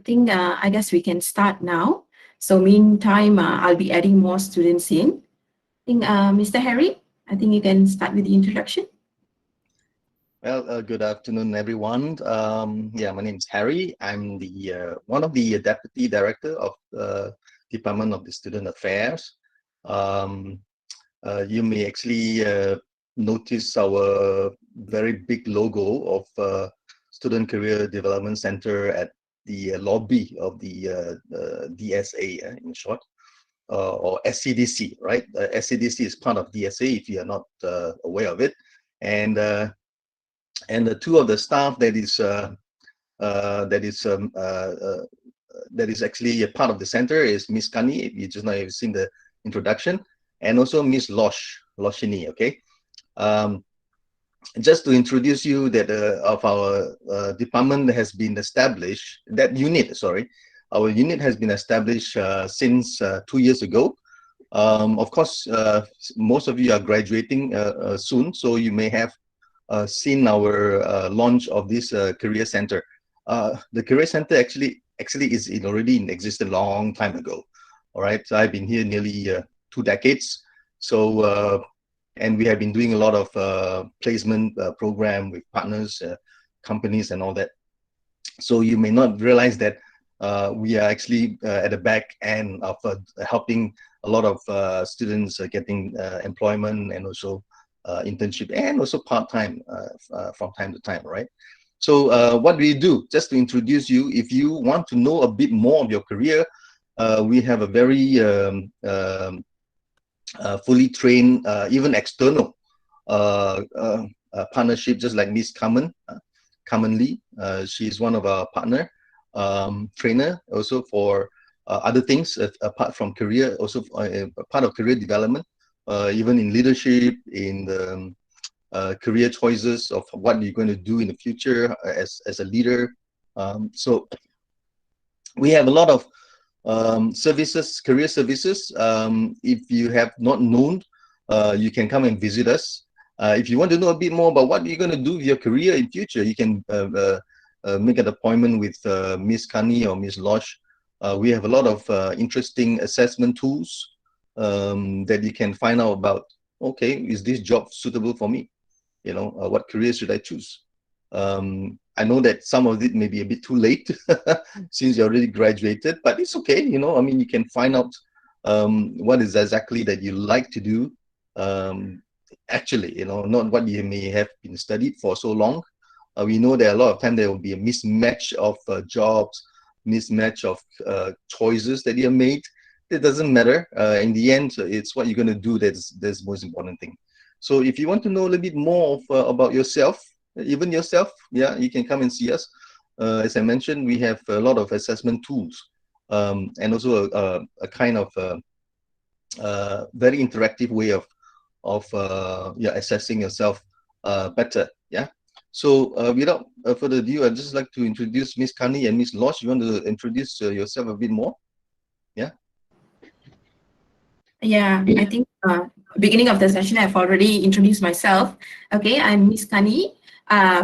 think I guess we can start now. So meantime, I'll be adding more students in. I think Mr. Harry, I think you can start with the introduction. Well, good afternoon, everyone. Yeah, my name is Harry. I'm the one of the deputy director of the Department of the Student Affairs. Um, you may actually notice our very big logo of Student Career Development Center at the lobby of the DSA, in short, or SCDC, right? SCDC is part of DSA if you are not aware of it, and the two of the staff that is actually a part of the center is Miss Kani. You just now have seen the introduction, and also Miss Loshini. Okay, just to introduce you that of our department has been established. That unit, sorry, our unit has been established since 2 years ago. Of course, most of you are graduating soon, so you may have seen our launch of this career center. The career center actually is already in existence a long time ago. All right, so I've been here nearly 2 decades. So and we have been doing a lot of placement program with partners, companies, and all that. So you may not realize that we are actually at the back end of helping a lot of students getting employment and also internship and also part-time from time to time, right? So what do we do? Just to introduce you, if you want to know a bit more of your career, we have a very fully trained, even external partnership, just like Miss Karmen Lee. She is one of our partner trainer also for other things apart from career, also part of career development. Even in leadership, in the career choices of what you're going to do in the future as a leader. So we have a lot of services, career services. If you have not known, you can come and visit us. If you want to know a bit more about what you're going to do with your career in future, you can make an appointment with Miss Kani or Miss Losh. We have a lot of interesting assessment tools that you can find out about, okay, is this job suitable for me? You know, what career should I choose? I know that some of it may be a bit too late since you already graduated, but it's okay. You know, I mean, you can find out what is exactly that you like to do. Actually, you know, not what you may have been studied for so long. We know that a lot of time there will be a mismatch of jobs, mismatch of choices that you have made. It doesn't matter. In the end, it's what you're going to do that's the most important thing. So if you want to know a little bit more of, about yourself, even yourself, yeah, you can come and see us. As I mentioned, we have a lot of assessment tools and also a kind of very interactive way of yeah, assessing yourself better. Yeah. So without further ado, I'd just like to introduce Miss Kani and Miss Losh. You want to introduce yourself a bit more? Yeah. Yeah, I think beginning of the session, I've already introduced myself. Okay, I'm Miss Kani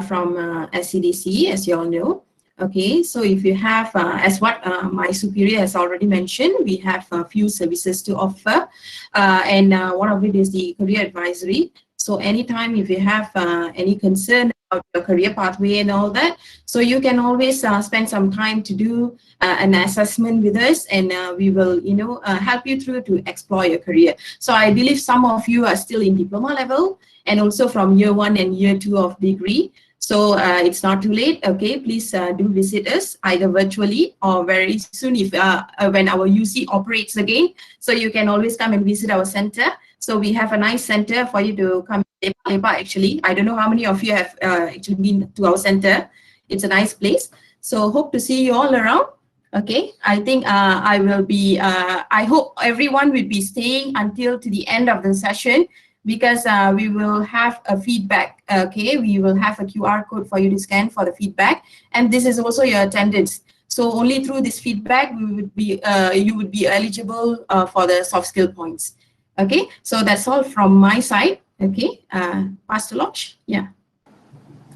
from SCDC, as you all know. Okay, so if you have, as what my superior has already mentioned, we have a few services to offer, and one of it is the career advisory. So anytime if you have any concern about your career pathway and all that, so you can always spend some time to do an assessment with us, and we will, help you through to explore your career. So I believe some of you are still in diploma level, and also from year 1 and year 2 of degree. So it's not too late. Okay, please do visit us either virtually or very soon if when our UC operates again. So you can always come and visit our center. So we have a nice center for you to come. Actually, I don't know how many of you have actually been to our center. It's a nice place. So hope to see you all around. Okay, I think I will be. I hope everyone will be staying until to the end of the session, because we will have a feedback. Okay, we will have a QR code for you to scan for the feedback, and this is also your attendance. So only through this feedback we would be you would be eligible for the soft skill points. Okay, so that's all from my side. Okay, Pastor Lodge. Yeah.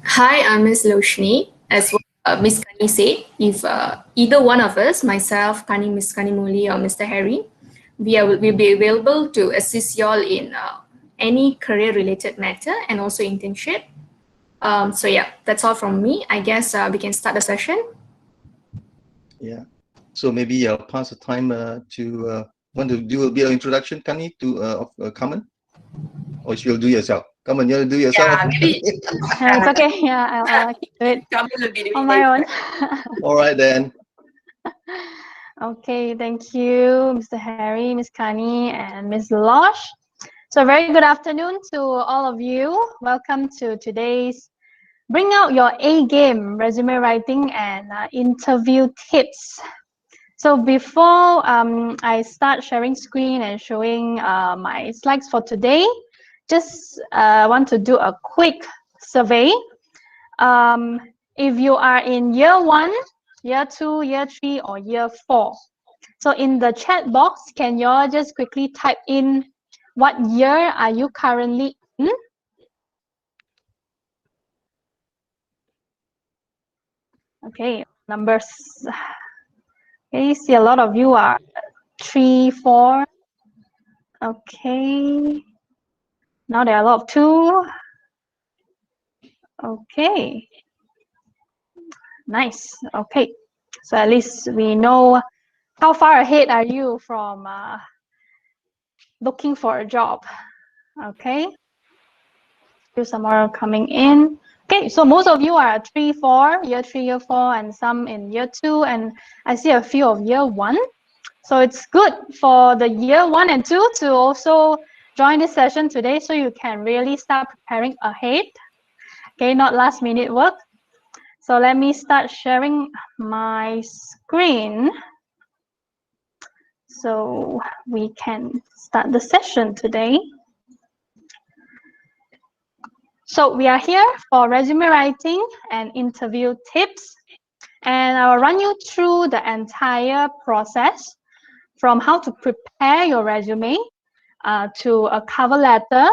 Hi, I'm Ms. Loshni. As well Miss Kani said, if either one of us, myself, Kani, Miss Kani Muli, or Mr. Harry, we'll be available to assist y'all in any career-related matter and also internship. So yeah, that's all from me. I guess we can start the session. Yeah. So maybe I'll pass the time to want to do a bit of introduction, Kani, to Karmen, or you'll do yourself. Karmen, you'll do yourself. Yeah, maybe. It's okay. Yeah, I'll do it Karmen will be doing on my own. All right then. Okay, thank you, Mr. Harry, Miss Kani, and Miss Losh. So very good afternoon to all of you. Welcome to today's Bring Out Your A Game resume writing and interview tips. So before I start sharing screen and showing my slides for today, just want to do a quick survey. If you are in year 1, year 2, year 3, or year 4, so in the chat box, can you all just quickly type in what year are you currently in? Okay, numbers. Okay, see a lot of you are 3, 4. Okay. Now there are a lot of 2. Okay. Nice. Okay. So at least we know how far ahead are you from looking for a job. Okay. Still some more coming in. Okay, so most of you are 3, 4, year 3, year 4, and some in year 2, and I see a few of year 1. So it's good for the year 1 and 2 to also join this session today, so you can really start preparing ahead. Okay, not last minute work. So let me start sharing my screen so we can start the session today. So we are here for resume writing and interview tips, and I will run you through the entire process from how to prepare your resume to a cover letter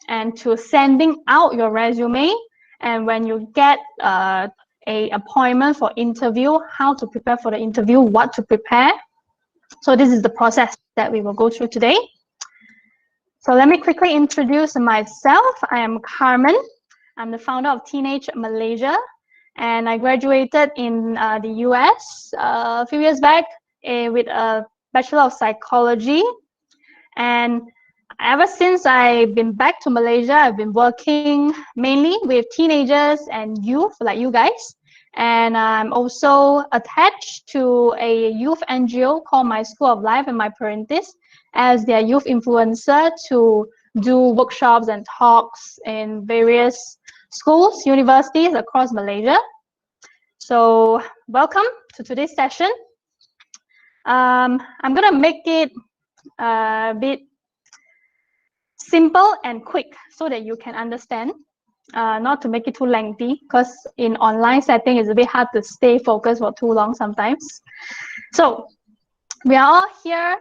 and to sending out your resume, and when you get a appointment for interview, how to prepare for the interview, what to prepare. So this is the process that we will go through today. So let me quickly introduce myself. I am Karmen. I'm the founder of Teenage Malaysia, and I graduated in the US a few years back with a Bachelor of Psychology. And ever since I've been back to Malaysia, I've been working mainly with teenagers and youth like you guys. And I'm also attached to a youth NGO called My School of Life and My Parentis as their youth influencer to do workshops and talks in various schools, universities across Malaysia. So welcome to today's session. I'm gonna make it a bit simple and quick so that you can understand, not to make it too lengthy, because in online setting it's a bit hard to stay focused for too long sometimes. So we are all here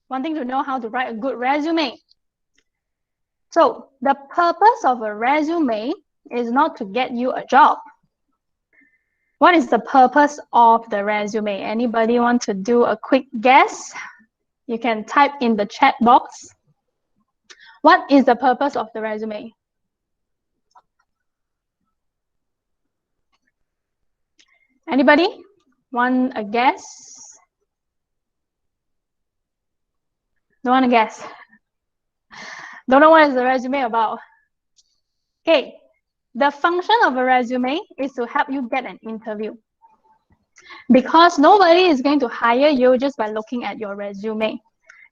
wanting to know how to write a good resume. So the purpose of a resume is not to get you a job. What is the purpose of the resume? Anybody want to do a quick guess? You can type in the chat box. What is the purpose of the resume? Anybody want a guess? Don't want to guess. Don't know what is the resume about. Okay, the function of a resume is to help you get an interview. Because nobody is going to hire you just by looking at your resume.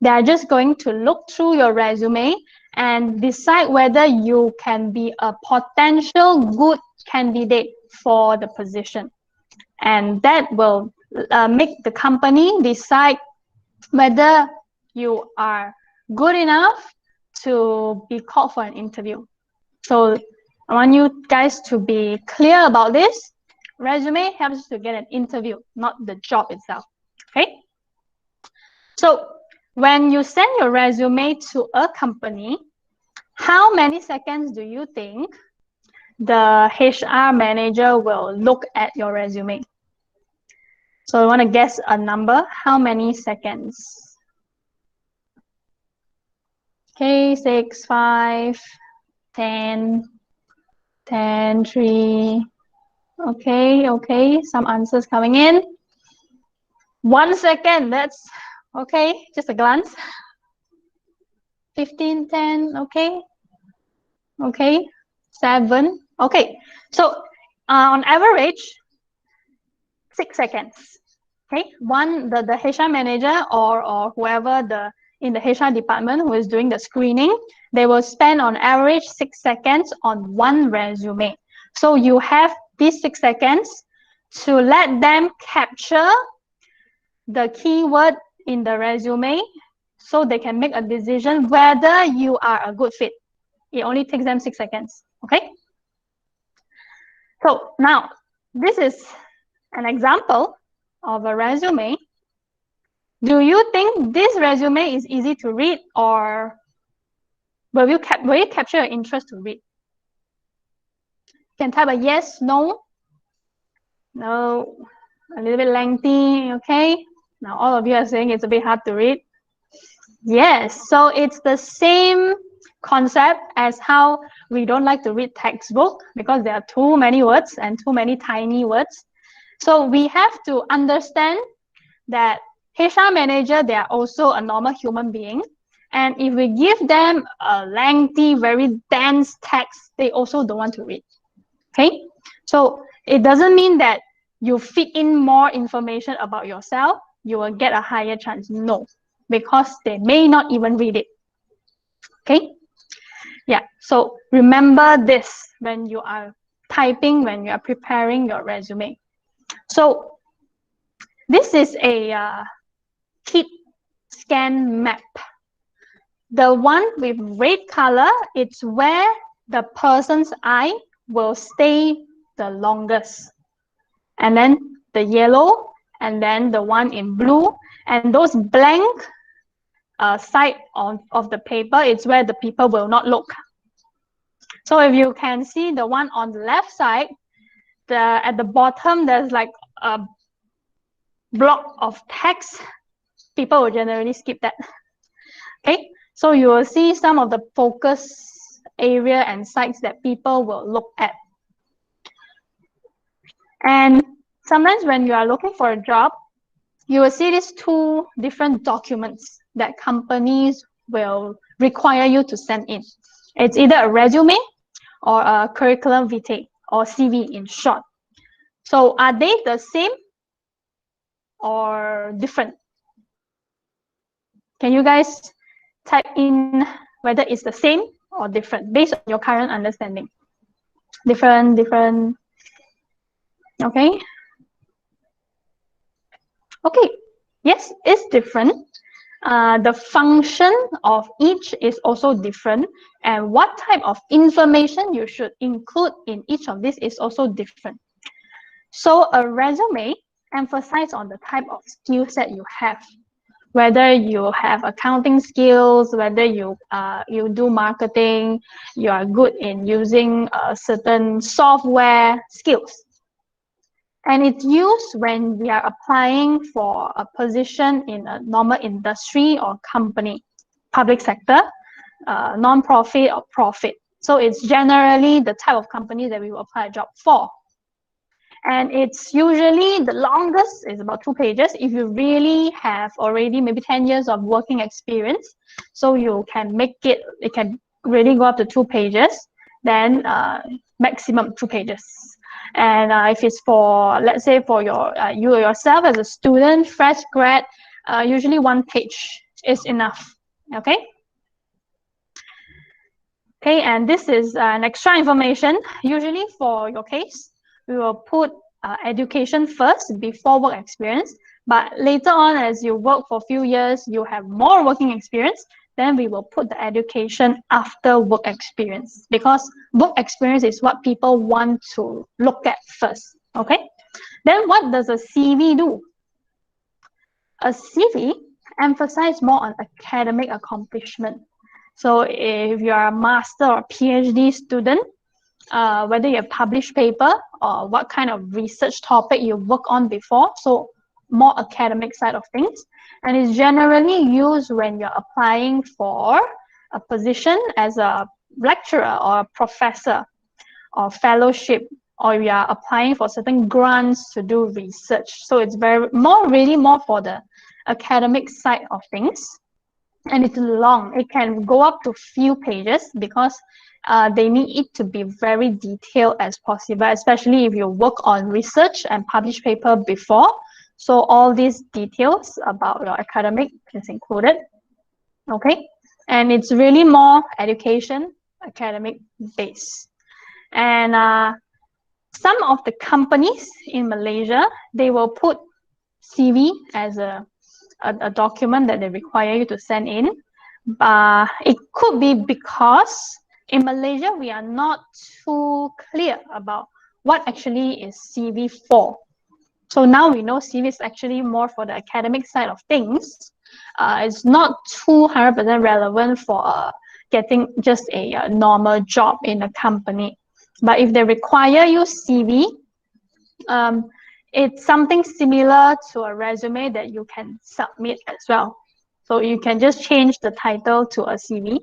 They are just going to look through your resume and decide whether you can be a potential good candidate for the position. And that will make the company decide whether you are good enough to be called for an interview. So I want you guys to be clear about this. Resume helps to get an interview, not the job itself. Okay? So when you send your resume to a company, how many seconds do you think the HR manager will look at your resume? So I want to guess a number. How many seconds? Okay, 6, 5, 10, 10, 3. Okay, some answers coming in. 1 second, that's okay, just a glance. 15, 10, okay. 7, okay. So on average, 6 seconds. Okay, the HR manager or whoever in the HR department who is doing the screening, they will spend on average 6 seconds on one resume. So you have these 6 seconds to let them capture the keyword in the resume so they can make a decision whether you are a good fit. It only takes them 6 seconds, okay? So now, this is an example of a resume. Do you think this resume is easy to read, or will it capture your interest to read? You can type a yes, no, a little bit lengthy, okay? Now all of you are saying it's a bit hard to read. Yes, so it's the same concept as how we don't like to read textbook because there are too many words and too many tiny words. So we have to understand that HR manager, they are also a normal human being. And if we give them a lengthy, very dense text, they also don't want to read. Okay? So it doesn't mean that you fit in more information about yourself, you will get a higher chance. No, because they may not even read it. Okay? Yeah, so remember this when you are typing, when you are preparing your resume. So this is a kit scan map. The one with red color, it's where the person's eye will stay the longest. And then the yellow, and then the one in blue, and those blank side of the paper, it's where the people will not look. So if you can see the one on the left side, at the bottom, there's like a block of text. People will generally skip that. Okay, so you will see some of the focus area and sites that people will look at. And sometimes when you are looking for a job, you will see these two different documents that companies will require you to send in. It's either a resume or a curriculum vitae, or CV in short. So are they the same or different? Can you guys type in whether it's the same or different based on your current understanding? Different. Okay. Okay. Yes, it's different. The function of each is also different, and what type of information you should include in each of these is also different. So a resume emphasizes on the type of skill set you have, whether you have accounting skills, whether you do marketing, you are good in using certain software skills. And it's used when we are applying for a position in a normal industry or company, public sector, non-profit or profit. So it's generally the type of company that we will apply a job for. And it's usually the longest is about 2 pages if you really have already maybe 10 years of working experience. So you can make it can really go up to 2 pages, then maximum 2 pages. And if it's for, let's say for you yourself as a student, fresh grad, usually 1 page is enough, okay? Okay, and this is an extra information. Usually for your case, we will put education first before work experience. But later on, as you work for a few years, you have more working experience, then we will put the education after work experience, because work experience is what people want to look at first, okay? Then what does a CV do? A CV emphasizes more on academic accomplishment. So if you are a master or PhD student, whether you have published paper or what kind of research topic you work on before. So more academic side of things. And it's generally used when you're applying for a position as a lecturer or a professor or fellowship, or you are applying for certain grants to do research. So it's really more for the academic side of things. And it's long. It can go up to few pages because they need it to be very detailed as possible, especially if you work on research and publish paper before. So all these details about your academic is included. Okay, and it's really more education, academic based. And some of the companies in Malaysia, they will put CV as a document that they require you to send in. It could be because in Malaysia, we are not too clear about what actually is CV for. So now we know CV is actually more for the academic side of things. It's not 200% relevant for getting just a normal job in a company. But if they require you CV, it's something similar to a resume that you can submit as well. So you can just change the title to a CV.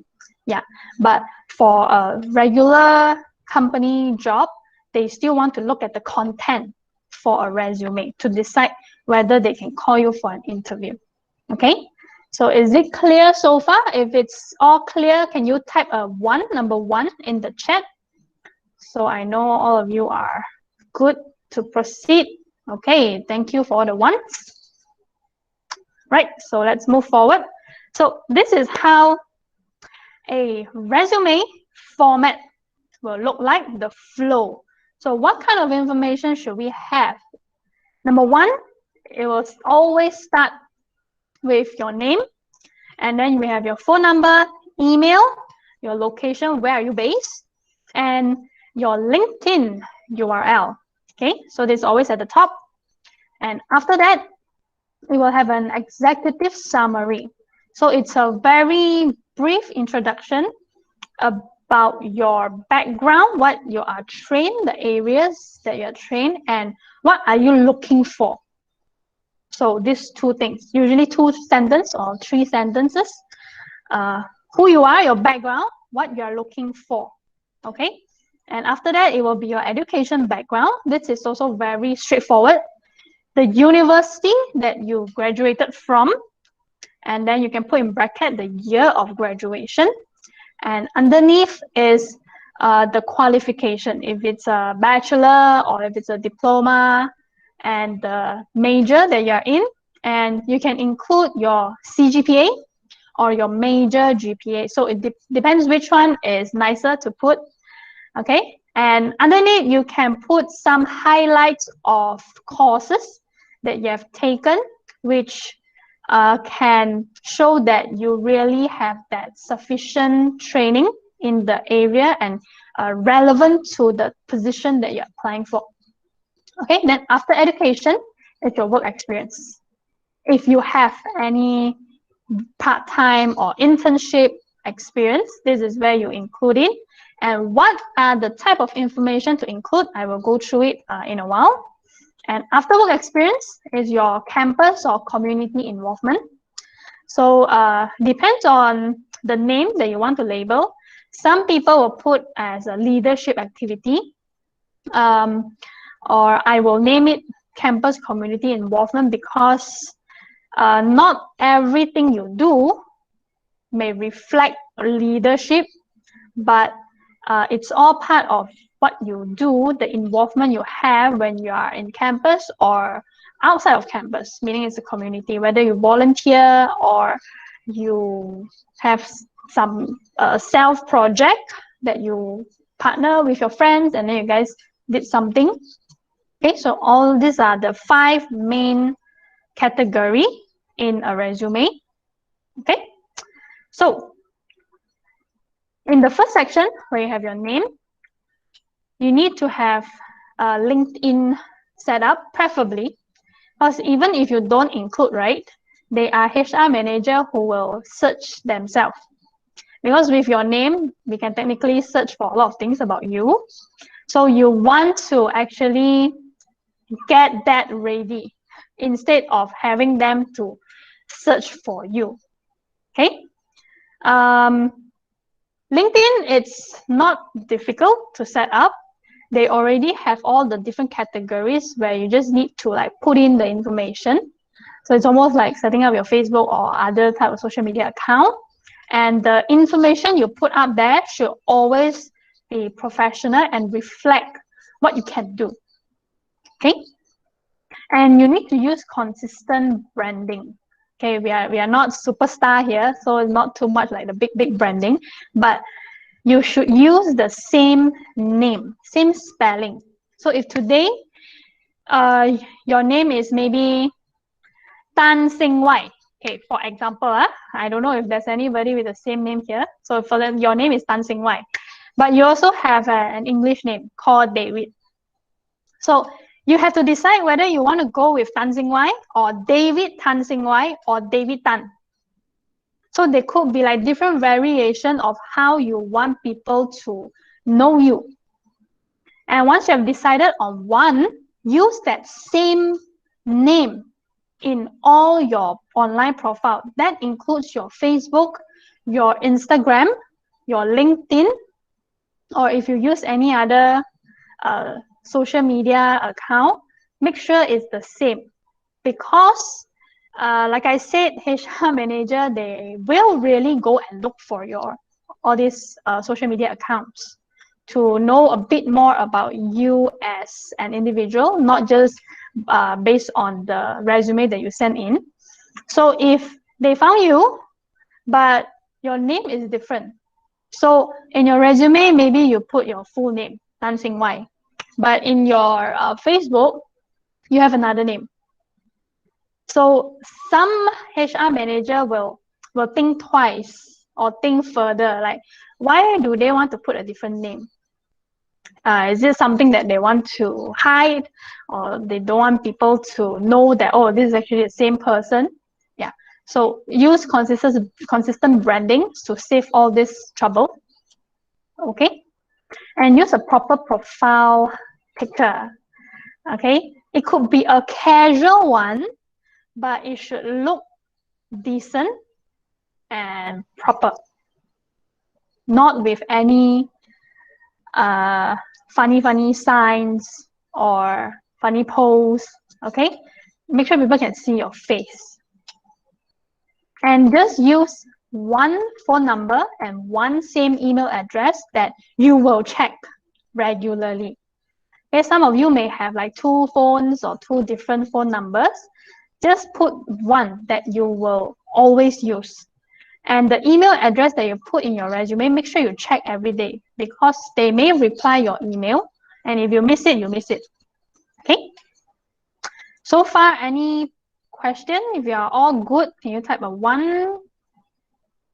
Yeah, but for a regular company job, they still want to look at the content for a resume to decide whether they can call you for an interview. Okay, so is it clear so far? If it's all clear, can you type a number one in the chat? So I know all of you are good to proceed. Okay, thank you for the ones. Right, so let's move forward. So this is how a resume format will look like, the flow. So what kind of information should we have? Number one, it will always start with your name, and then we have your phone number, email, your location, where are you based, and your LinkedIn URL. Okay, so this is always at the top. And after that, we will have an executive summary. So it's a very brief introduction about your background, what you are trained, the areas that you're trained, and what are you looking for. So these two things, usually 2 sentences or 3 sentences. Who you are, your background, what you are looking for. Okay, and after that, it will be your education background. This is also very straightforward. The university that you graduated from, and then you can put in bracket the year of graduation, and underneath is the qualification, if it's a bachelor or if it's a diploma, and the major that you're in, and you can include your CGPA or your major GPA. So it depends which one is nicer to put. Okay, and underneath you can put some highlights of courses that you have taken, which can show that you really have that sufficient training in the area and relevant to the position that you're applying for. Okay, then after education is your work experience. If you have any part-time or internship experience, this is where you include it. And what are the type of information to include? I will go through it in a while. And after work experience is your campus or community involvement. So depends on the name that you want to label. Some people will put as a leadership activity, or I will name it campus community involvement, because not everything you do may reflect leadership, but it's all part of what you do, the involvement you have when you are in campus or outside of campus, meaning it's a community, whether you volunteer or you have some self project that you partner with your friends and then you guys did something. Okay, so all these are the 5 main category in a resume. Okay, so in the first section where you have your name, you need to have a LinkedIn set up, preferably, because even if you don't include, right, they are HR manager who will search themselves. because with your name, we can technically search for a lot of things about you. So you want to actually get that ready instead of having them to search for you. Okay. LinkedIn, it's not difficult to set up. They already have all the different categories where you just need to like put in the information. So it's almost like setting up your Facebook or other type of social media account. And the information you put up there should always be professional and reflect what you can do. Okay. And you need to use consistent branding. Okay, we are not superstar here, so it's not too much like the big branding, but you should use the same name, same spelling. So if today your name is maybe Tan Sing Wai, okay, for example, I don't know if there's anybody with the same name here. So for them, your name is Tan Sing Wai, but you also have an English name called David. So you have to decide whether you want to go with Tan Sing Wai or David Tan Sing Wai or David Tan. So there could be like different variation of how you want people to know you. And once you have decided on one, use that same name in all your online profile. That includes your Facebook, your Instagram, your LinkedIn, or if you use any other social media account, make sure it's the same, because like I said, HR manager, they will really go and look for all these social media accounts to know a bit more about you as an individual, not just based on the resume that you send in. So if they found you, but your name is different, so in your resume, maybe you put your full name, Tan Sing Wai, but in your Facebook, you have another name. So some HR manager will think twice or think further, like why do they want to put a different name? Is it something that they want to hide, or they don't want people to know that, oh, this is actually the same person? Yeah. So use consistent branding to save all this trouble. Okay. And use a proper profile picture. Okay. It could be a casual one, but it should look decent and proper, not with any funny signs or funny pose. Okay, make sure people can see your face, and just use one phone number and one same email address that you will check regularly. Okay, some of you may have like 2 phones or 2 different phone numbers. Just put one that you will always use. And the email address that you put in your resume, make sure you check every day, because they may reply your email. And if you miss it, you miss it. Okay. So far, any question? If you are all good, can you type a 1?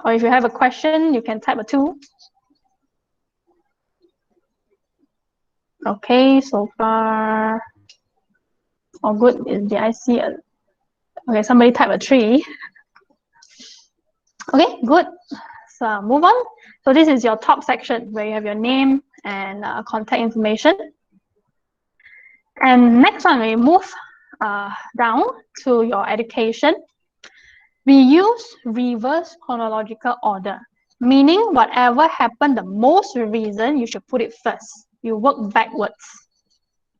Or if you have a question, you can type a 2. Okay, so far, all good. Did I see a... Okay, somebody type a 3. Okay, good. So move on. So this is your top section where you have your name and contact information. And next one, we move down to your education. We use reverse chronological order, meaning whatever happened the most recent, you should put it first. You work backwards.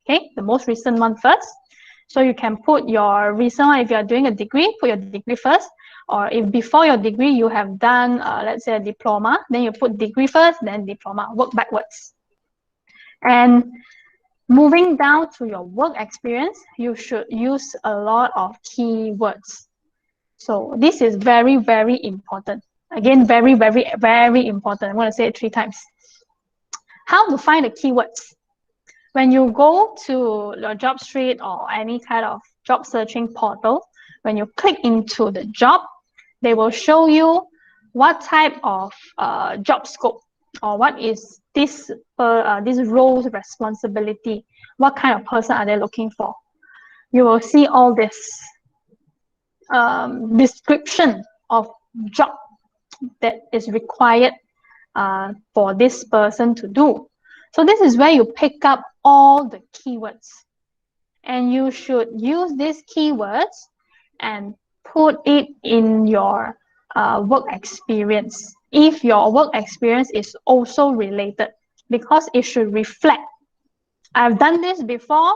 Okay, the most recent one first. So you can put your recent one, if you are doing a degree, put your degree first. Or if before your degree you have done, let's say a diploma, then you put degree first, then diploma, work backwards. And moving down to your work experience, you should use a lot of keywords. So this is very, very important. Again, very, very, very important. I'm going to say it 3 times. How to find the keywords? When you go to your job street or any kind of job searching portal, when you click into the job, they will show you what type of job scope, or what is this role's responsibility, what kind of person are they looking for. You will see all this description of job that is required for this person to do. So this is where you pick up all the keywords. And you should use these keywords and put it in your work experience. If your work experience is also related, because it should reflect. I've done this before.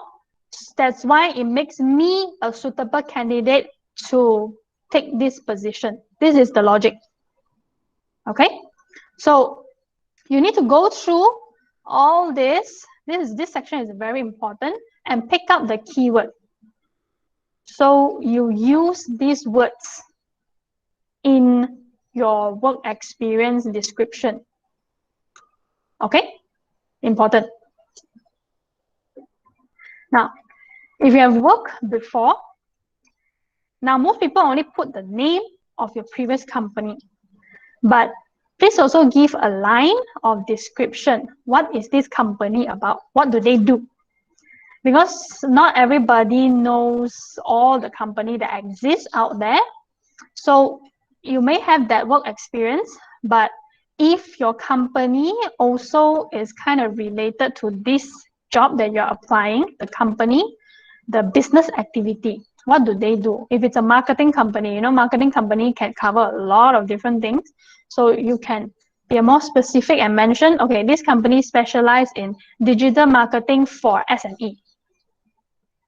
That's why it makes me a suitable candidate to take this position. This is the logic. Okay? So you need to go through all this. This section is very important, and pick up the keyword. So you use these words in your work experience description. Okay? Important. Now, if you have worked before, now most people only put the name of your previous company, but please also give a line of description. What is this company about? What do they do? Because not everybody knows all the company that exists out there. So you may have that work experience, but if your company also is kind of related to this job that you're applying, the company, the business activity, what do they do? If it's a marketing company, you know, marketing company can cover a lot of different things. So you can be more specific and mention, okay, this company specializes in digital marketing for SME.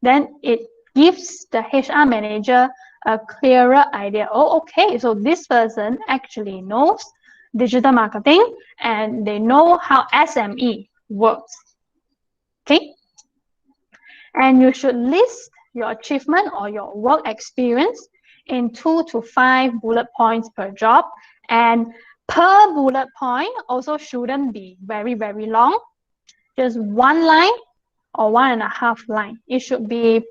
Then it gives the HR manager a clearer idea. Oh, okay, so this person actually knows digital marketing and they know how SME works. Okay? And you should list your achievement or your work experience in 2 to 5 bullet points per job. And per bullet point also shouldn't be very, very long. Just 1 line or 1.5 line. It should be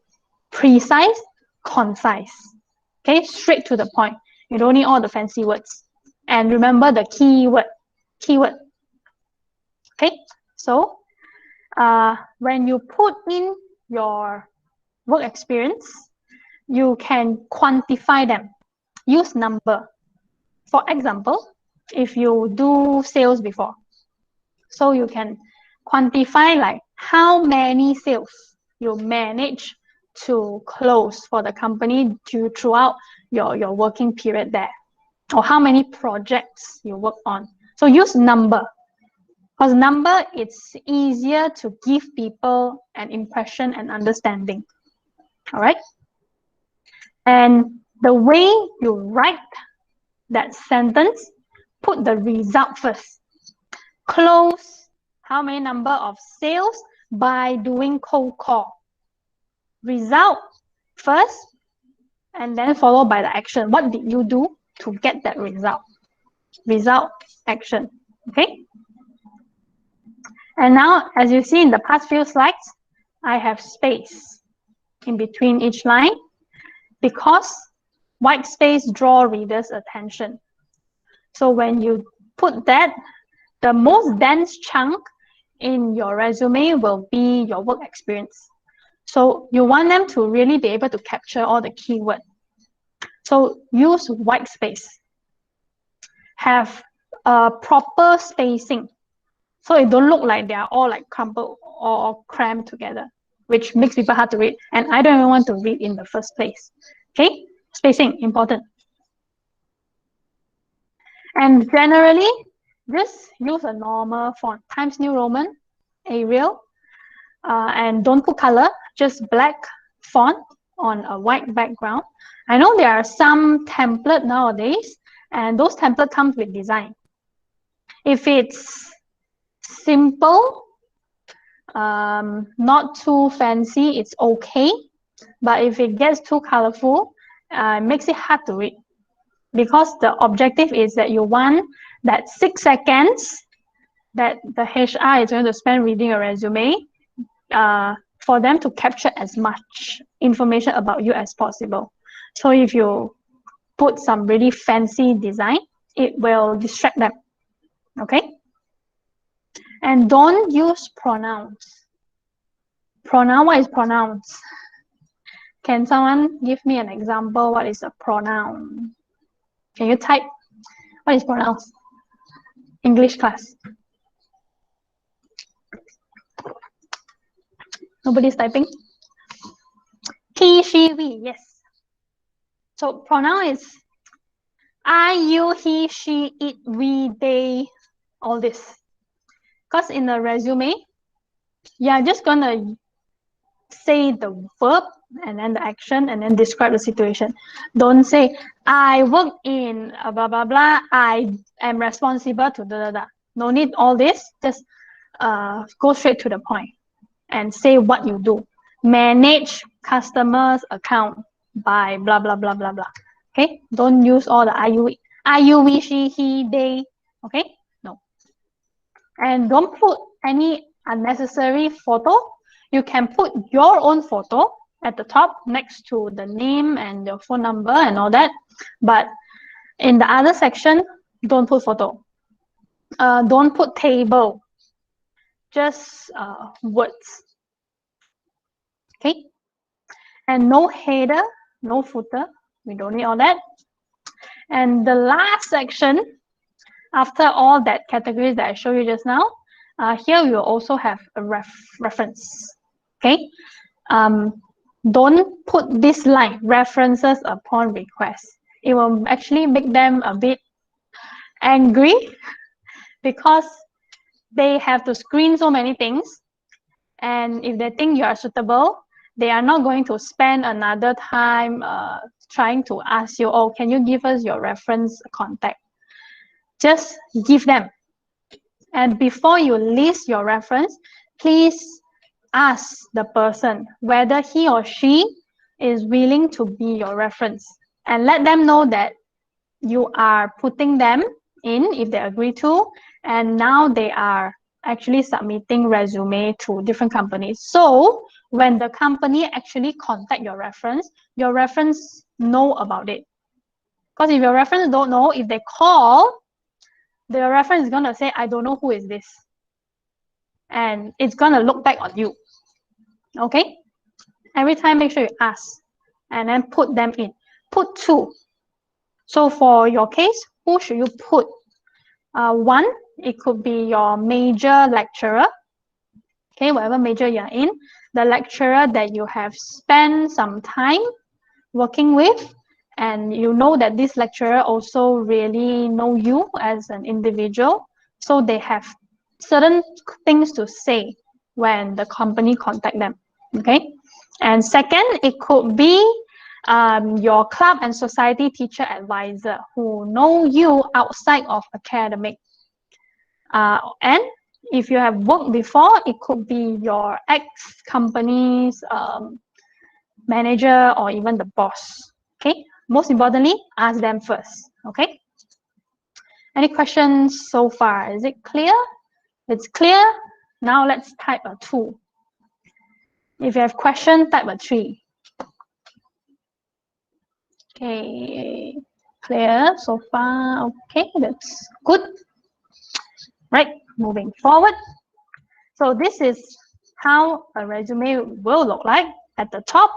precise, concise. Okay, straight to the point. You don't need all the fancy words. And remember the keyword. Okay, so when you put in your work experience, you can quantify them. Use number. For example, if you do sales before, so you can quantify like how many sales you manage to close for the company throughout your working period there, or how many projects you work on. So use number, because number, it's easier to give people an impression and understanding. All right. And the way you write that sentence, put the result first. Close how many number of sales by doing cold call. Result first, and then followed by the action. What did you do to get that result? Result, action. Okay? And now, as you see in the past few slides, I have space in between each line because white space draw readers' attention. So when you put that, the most dense chunk in your resume will be your work experience. So you want them to really be able to capture all the keywords. So use white space. Have a proper spacing, so it don't look like they are all like crumpled or crammed together, which makes people hard to read. And I don't even want to read in the first place. Okay, spacing important. And generally, just use a normal font, Times New Roman, Arial, and don't put color, just black font on a white background. I know there are some template nowadays, and those templates come with design. If it's simple, not too fancy, it's okay. But if it gets too colorful, it makes it hard to read. Because the objective is that you want that 6 seconds that the HR is going to spend reading a resume for them to capture as much information about you as possible. So if you put some really fancy design, it will distract them. Okay? And don't use pronouns. What is pronouns? Can someone give me an example? What is a pronoun? Can you type? What is pronouns? English class. Nobody's typing? He, she, we, yes. So pronoun is I, you, he, she, it, we, they, all this. Because in the resume, you're just gonna say the verb and then the action and then describe the situation. Don't say, I work in blah, blah, blah. I am responsible to da, da, da. No need all this. Just go straight to the point and say what you do. Manage customers' account by blah, blah, blah, blah, blah. Okay? Don't use all the I, you, we, she, he, they. Okay? No. And don't put any unnecessary photo. You can put your own photo at the top next to the name and your phone number and all that. But in the other section, don't put photo. Don't put table. Just words. Okay? And no header, no footer. We don't need all that. And the last section, after all that categories that I showed you just now, here we will also have a reference. Okay? Don't put this line, references upon request. It will actually make them a bit angry because they have to screen so many things. And if they think you are suitable, they are not going to spend another time trying to ask you, oh, can you give us your reference contact? Just give them. And before you list your reference, please ask the person whether he or she is willing to be your reference. And let them know that you are putting them in if they agree to. And now they are actually submitting resume to different companies. So when the company actually contact your reference know about it. Because if your reference don't know, if they call, the reference is going to say, I don't know who is this. And it's going to look back on you. Okay? Every time, make sure you ask. And then put them in. Put two. So for your case, who should you put? One, it could be your major lecturer. Okay, whatever major you're in. The lecturer that you have spent some time working with. And you know that this lecturer also really know you as an individual. So they have certain things to say when the company contact them. Okay. And second, it could be your club and society teacher advisor who know you outside of academic. And if you have worked before, it could be your ex-company's manager or even the boss. Okay. Most importantly, ask them first. Okay. Any questions so far? Is it clear? It's clear. Now let's type a 2. If you have question, type a 3. Okay. Clear so far. Okay, that's good. Right. Moving forward. So this is how a resume will look like. At the top,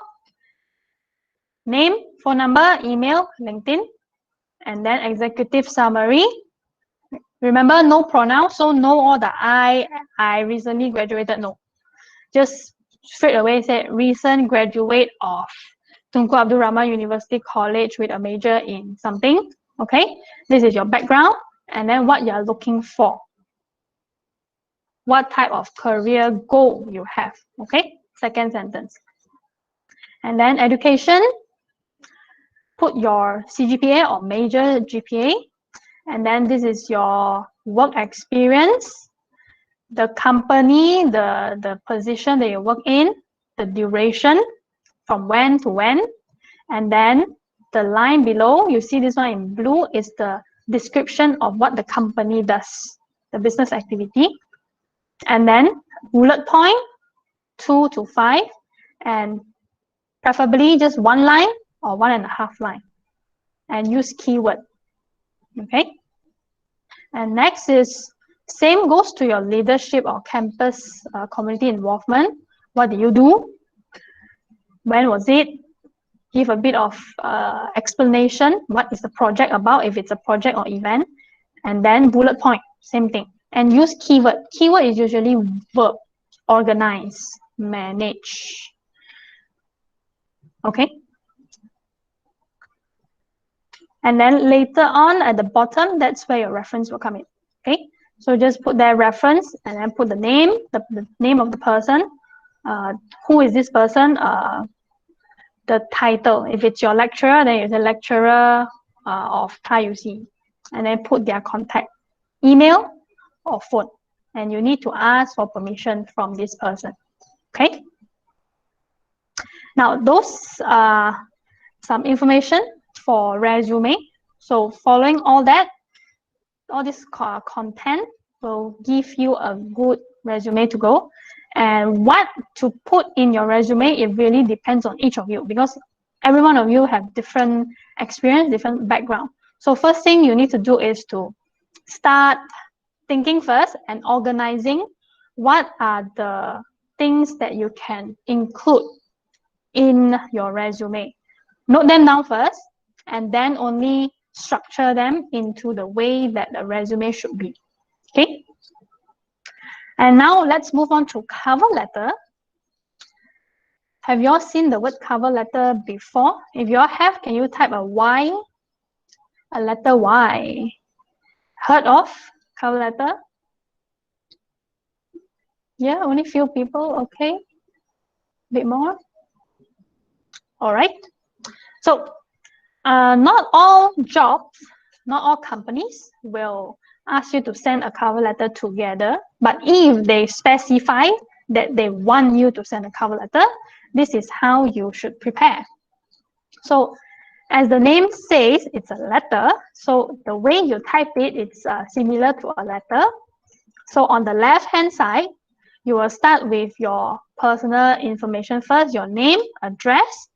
name, phone number, email, LinkedIn, and then executive summary. Remember, no pronouns, so no all the I recently graduated, no. Just straight away say recent graduate of Tunku Abdul Rahman University College with a major in something. Okay, this is your background, and then what you're looking for. What type of career goal you have. Okay, second sentence. And then education, put your CGPA or major GPA. And then this is your work experience, the company, the position that you work in, the duration, from when to when. And then the line below, you see this one in blue, is the description of what the company does, the business activity. And then bullet point, 2 to 5, and preferably just 1 line or 1.5 line. And use keyword. Okay. And next is, same goes to your leadership or campus community involvement. What do you do? When was it? Give a bit of explanation. What is the project about, if it's a project or event? and then bullet point, same thing. And use keyword. Keyword is usually verb, organize, manage. Okay. And then later on at the bottom, that's where your reference will come in. Okay. So just put their reference and then put the name, the name of the person. Who is this person? The title. If it's your lecturer, then it's a lecturer of Thai UC. And then put their contact, email or phone. And you need to ask for permission from this person. Okay. Now, those are some information for resume. So following all that, all this content will give you a good resume to go. And what to put in your resume, it really depends on each of you, because every one of you have different experience, different background. So first thing you need to do is to start thinking first and organizing what are the things that you can include in your resume. Note them down first, and then only structure them into the way that the resume should be. Okay. And now let's move on to cover letter. Have you all seen the word cover letter before? If you all have, can you type a Y? A letter Y. Heard of cover letter? Yeah, only few people. Okay. Bit more. All right. So not all jobs, not all companies will ask you to send a cover letter together. But if they specify that they want you to send a cover letter, this is how you should prepare. So as the name says, it's a letter. So the way you type it, it's similar to a letter. So on the left-hand side, you will start with your personal information first, your name, address.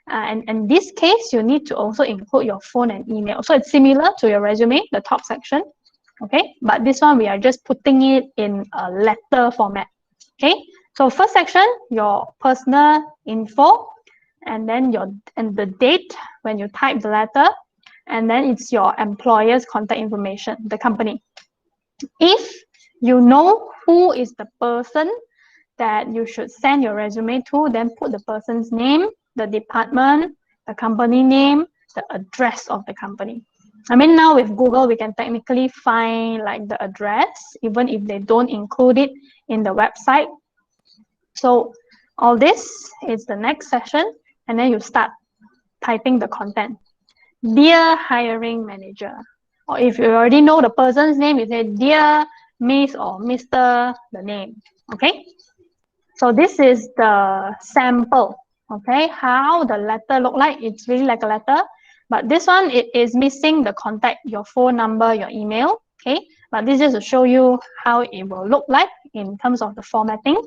And in this case, you need to also include your phone and email. So it's similar to your resume, the top section. Okay, but this one, we are just putting it in a letter format. Okay, so first section, your personal info, and then the date when you type the letter, and then it's your employer's contact information, the company. If you know who is the person that you should send your resume to, then put the person's name, the department, the company name, the address of the company. I mean, now with Google, we can technically find like the address, even if they don't include it in the website. So all this is the next session, and then you start typing the content. Dear hiring manager, or if you already know the person's name, you say Dear Miss or Mr. the name. Okay. So this is the sample. Okay, how the letter look like. It's really like a letter, but this one, it is missing the contact, your phone number, your email. Okay, but this is to show you how it will look like in terms of the formatting.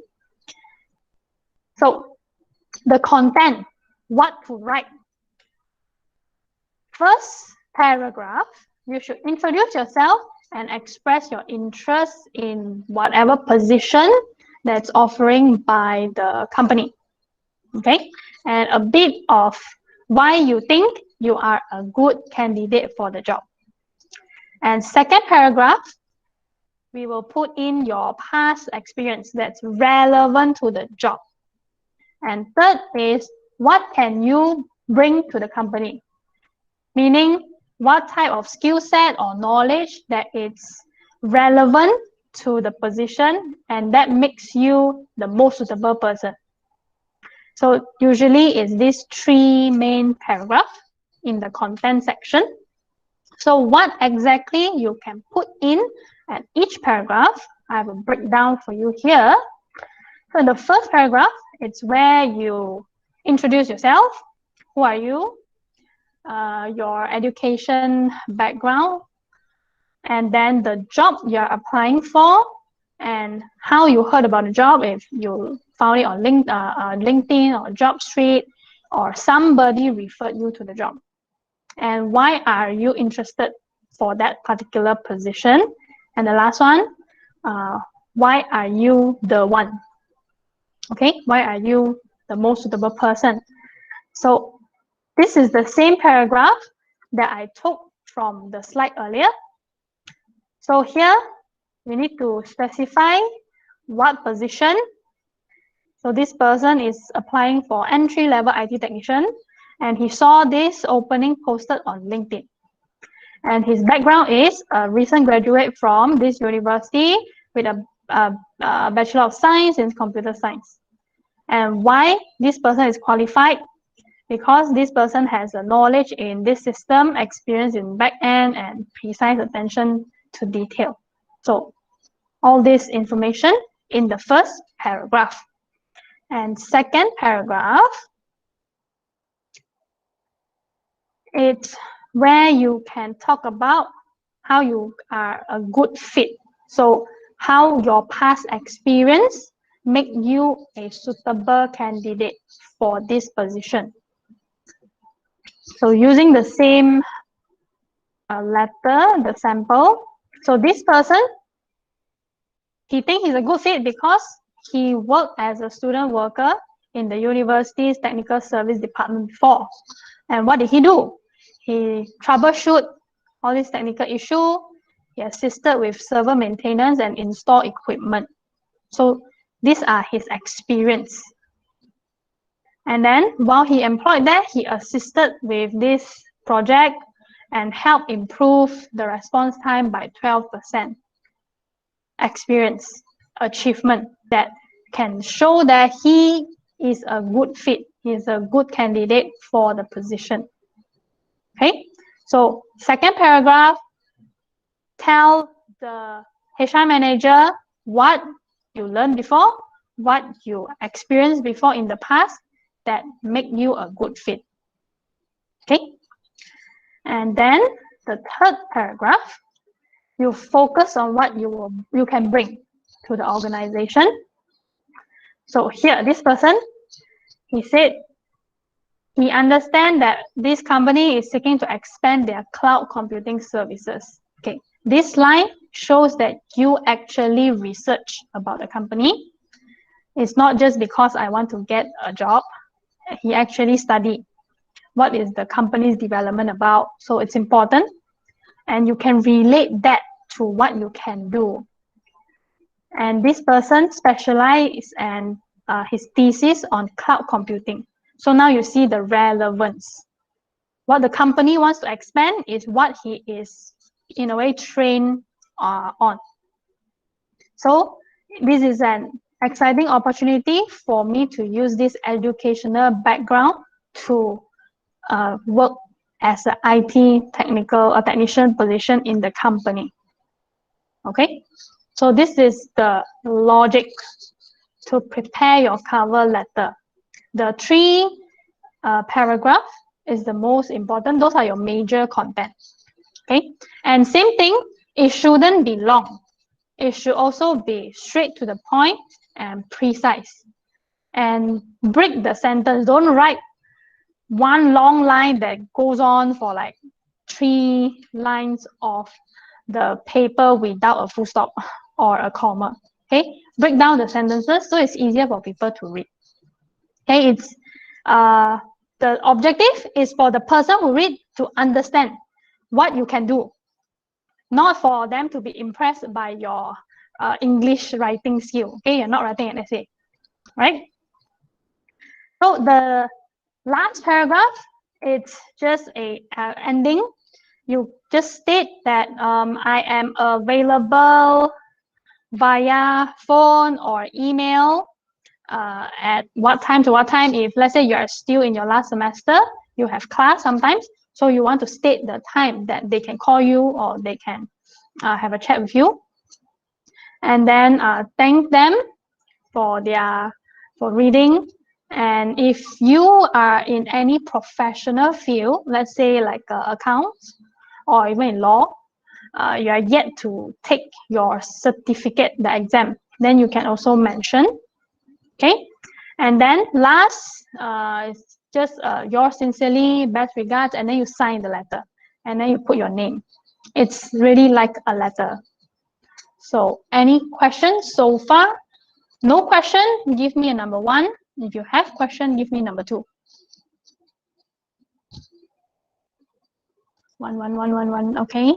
So the content, what to write. First paragraph, you should introduce yourself and express your interest in whatever position that's offering by the company. Okay, and a bit of why you think you are a good candidate for the job. And second paragraph, we will put in your past experience that's relevant to the job. And third is, what can you bring to the company? Meaning, what type of skill set or knowledge that is relevant to the position and that makes you the most suitable person. So usually it's these three main paragraphs in the content section. So what exactly you can put in at each paragraph, I have a breakdown for you here. So the first paragraph, it's where you introduce yourself. Who are you? Your education background, and then the job you're applying for, and how you heard about the job, if you found it on LinkedIn or JobStreet, or somebody referred you to the job. And why are you interested for that particular position? And the last one, why are you the one? Okay, why are you the most suitable person? So this is the same paragraph that I took from the slide earlier. So here we need to specify what position. So this person is applying for entry-level IT technician, and he saw this opening posted on LinkedIn. And his background is a recent graduate from this university with a Bachelor of Science in Computer Science. And why this person is qualified? Because this person has a knowledge in this system, experience in back-end, and precise attention to detail. So all this information in the first paragraph. And second paragraph, it's where you can talk about how you are a good fit. So how your past experience make you a suitable candidate for this position. So using the same letter, the sample. So this person, he thinks he's a good fit because he worked as a student worker in the university's technical service department before. And what did he do? He troubleshoot all these technical issues. He assisted with server maintenance and install equipment. So these are his experience. And then while he employed there, he assisted with this project and helped improve the response time by 12%. Experience, achievement that can show that he is a good fit. He is a good candidate for the position. Okay, so second paragraph, tell the HR manager what you learned before, what you experienced before in the past that make you a good fit. Okay, and then the third paragraph, you focus on what you can bring to the organization. So here, this person, he said he understands that this company is seeking to expand their cloud computing services. Okay, this line shows that you actually research about the company. It's not just because I want to get a job. He actually studied what is the company's development about. So it's important, and you can relate that to what you can do. And this person specialized in his thesis on cloud computing. So now you see the relevance. What the company wants to expand is what he is, in a way, trained on. So this is an exciting opportunity for me to use this educational background to work as an IT technician position in the company. Okay, so this is the logic to prepare your cover letter. The three paragraph is the most important. Those are your major content. Okay, and same thing, it shouldn't be long. It should also be straight to the point and precise. And break the sentence. Don't write one long line that goes on for like 3 lines of the paper without a full stop or a comma. Okay, break down the sentences so it's easier for people to read. Okay, it's the objective is for the person who read to understand what you can do, not for them to be impressed by your English writing skill. Okay, you're not writing an essay, right? So the last paragraph, it's just a ending. You just state that I am available via phone or email at what time to what time. If let's say you are still in your last semester, you have class sometimes, so you want to state the time that they can call you or they can have a chat with you, and then thank them for reading. And if you are in any professional field, let's say like accounts or even in law, you are yet to take your certificate, the exam, then you can also mention. Okay, and then last is just yours sincerely, best regards, and then you sign the letter, and then you put your name. It's really like a letter. So any questions so far? No question, give me a number 1. If you have question, give me number 2. 1, 1, 1, 1, 1. Okay.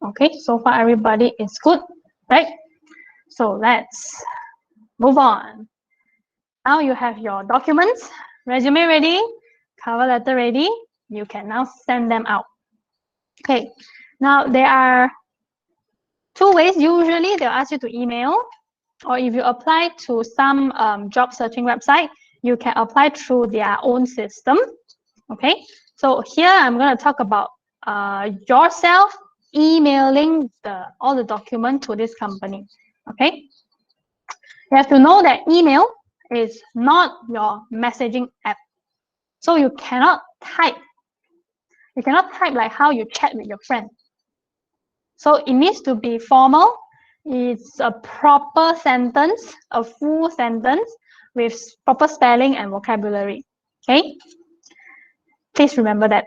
Okay, so far everybody is good, right? So let's move on. Now you have your documents, resume ready, cover letter ready. You can now send them out. Okay, now there are two ways. Usually they'll ask you to email, or if you apply to some job searching website, you can apply through their own system. Okay, so here I'm going to talk about yourself emailing all the document to this company. Okay, you have to know that email is not your messaging app, so you cannot type. You cannot type like how you chat with your friend. So it needs to be formal. It's a proper sentence, a full sentence with proper spelling and vocabulary. Okay, please remember that.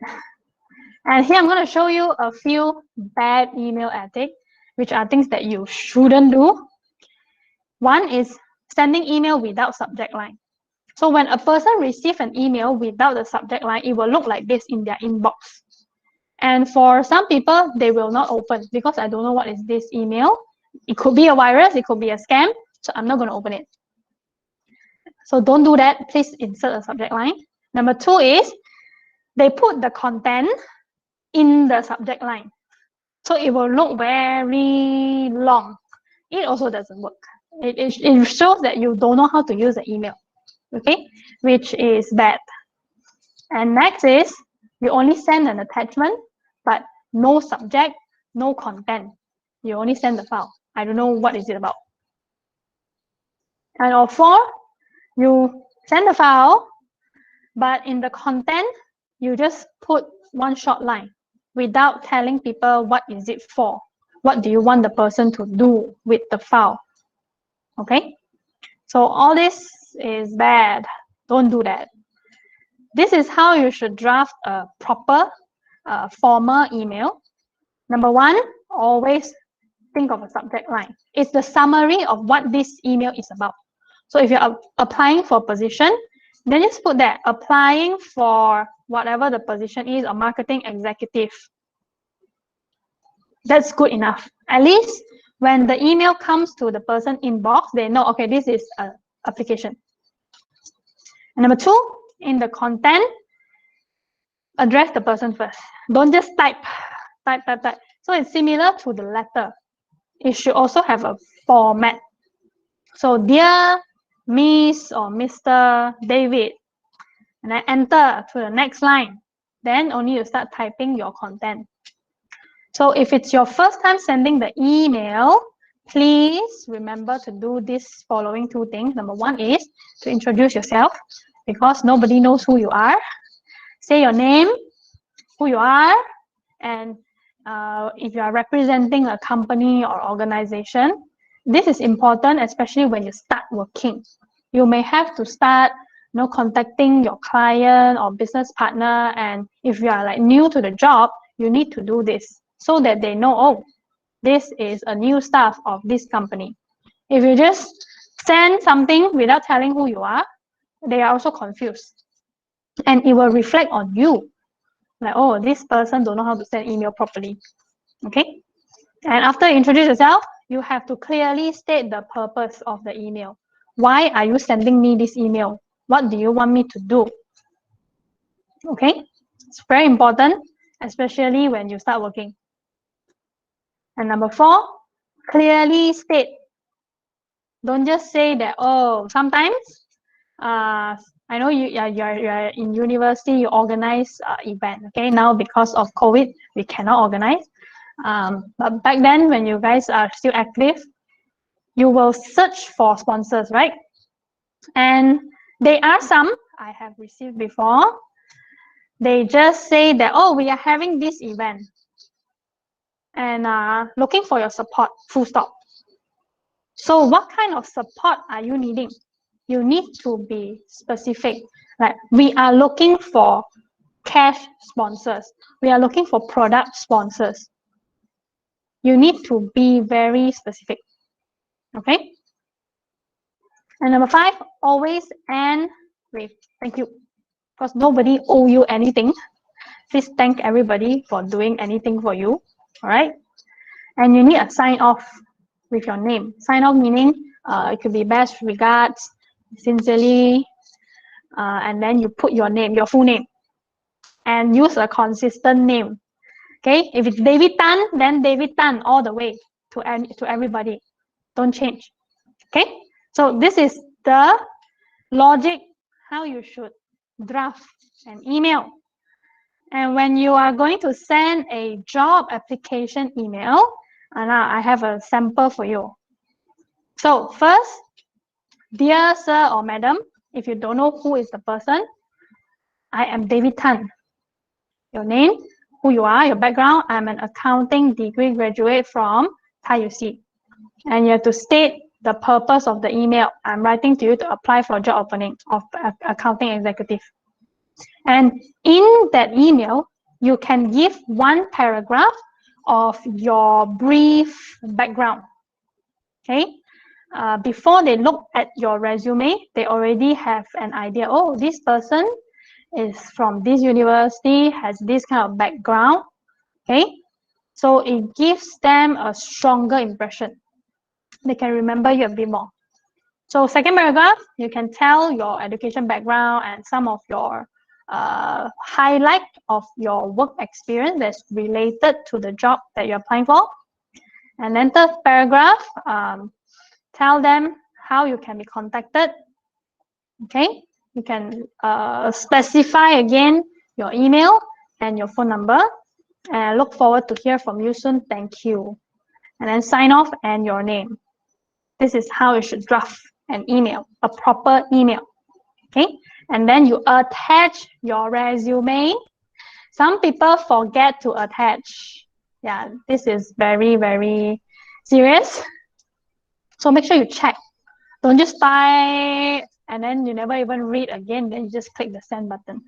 And here I'm going to show you a few bad email ethics, which are things that you shouldn't do. One is sending email without subject line. So when a person receives an email without the subject line, it will look like this in their inbox. And for some people, they will not open because I don't know what is this email. It could be a virus, it could be a scam, so I'm not going to open it. So don't do that. Please insert a subject line. Number two is they put the content in the subject line. So it will look very long. It also doesn't work. It shows that you don't know how to use the email, okay, which is bad. And next is you only send an attachment, but no subject, no content. You only send the file. I don't know what is it about. And or four, you send the file, but in the content, you just put one short line without telling people what is it for. What do you want the person to do with the file? Okay, so all this is bad. Don't do that. This is how you should draft a proper formal email. Number one, always think of a subject line. It's the summary of what this email is about. So if you're applying for a position, then just put that applying for whatever the position is, or marketing executive. That's good enough. At least when the email comes to the person inbox, they know, okay, this is an application. And number two, in the content, address the person first. Don't just type. So it's similar to the letter. It should also have a format. So dear Miss or Mr. David, and then enter to the next line. Then only you start typing your content. So if it's your first time sending the email, please remember to do this following two things. Number one is to introduce yourself, because nobody knows who you are. Say your name, who you are, and if you are representing a company or organization. This is important, especially when you start working. You may have to start contacting your client or business partner, and if you are like new to the job, you need to do this so that they know, oh, this is a new staff of this company. If you just send something without telling who you are, they are also confused, and it will reflect on you, like, oh, this person don't know how to send email properly. Okay, and after you introduce yourself, you have to clearly state the purpose of the email. Why are you sending me this email? What do you want me to do? Okay, it's very important, especially when you start working. And number four, clearly state. Don't just say that, oh, sometimes I know you're in university, you organize event. Okay, now because of COVID, we cannot organize. But back then, when you guys are still active, you will search for sponsors, right? And there are some I have received before. They just say that, oh, we are having this event and looking for your support, full stop. So what kind of support are you needing? You need to be specific. Like, we are looking for cash sponsors. We are looking for product sponsors. You need to be very specific. Okay? And number five, always end with thank you. Because nobody owe you anything. Please thank everybody for doing anything for you. All right? And you need a sign off with your name. Sign off meaning it could be best regards, sincerely, and then you put your name, your full name, and use a consistent name. Okay, if it's David Tan, then David Tan all the way to everybody. Don't change. Okay, so this is the logic how you should draft an email. And when you are going to send a job application email, now I have a sample for you. So first, dear sir or madam, if you don't know who is the person, I am David Tan. Your name, who you are, your background. I'm an accounting degree graduate from TAIUC. And you have to state the purpose of the email. I'm writing to you to apply for a job opening of accounting executive. And in that email, you can give one paragraph of your brief background. Okay. Before they look at your resume, they already have an idea. Oh, this person is from this university, has this kind of background. Okay. So it gives them a stronger impression. They can remember you a bit more. So second paragraph, you can tell your education background and some of your highlight of your work experience that's related to the job that you're applying for. And then third paragraph, tell them how you can be contacted. Okay, you can specify again your email and your phone number. And I look forward to hear from you soon. Thank you. And then sign off and your name. This is how you should draft an email, a proper email. Okay, and then you attach your resume. Some people forget to attach. Yeah, this is very, very serious. So make sure you check. Don't just type and then you never even read again. Then you just click the send button.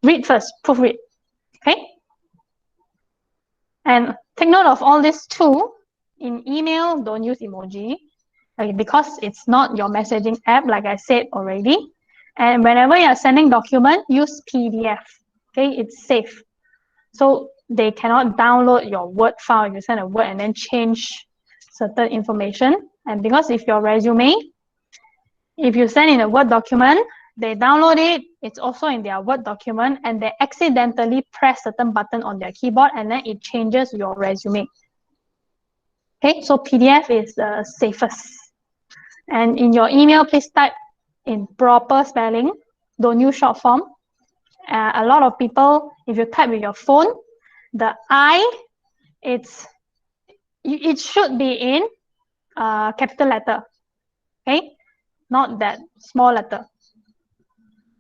Read first, proofread. Okay. And take note of all this too. In email, don't use emoji. Because it's not your messaging app, like I said already. And whenever you're sending document, use PDF. Okay, it's safe. So they cannot download your Word file. You send a Word and then change certain information. And because if your resume, if you send in a Word document, they download it, it's also in their Word document, and they accidentally press certain button on their keyboard, and then it changes your resume. Okay, so PDF is the safest. And in your email, please type in proper spelling. Don't use short form. A lot of people, if you type with your phone, the I, it should be in capital letter. Okay, not that small letter.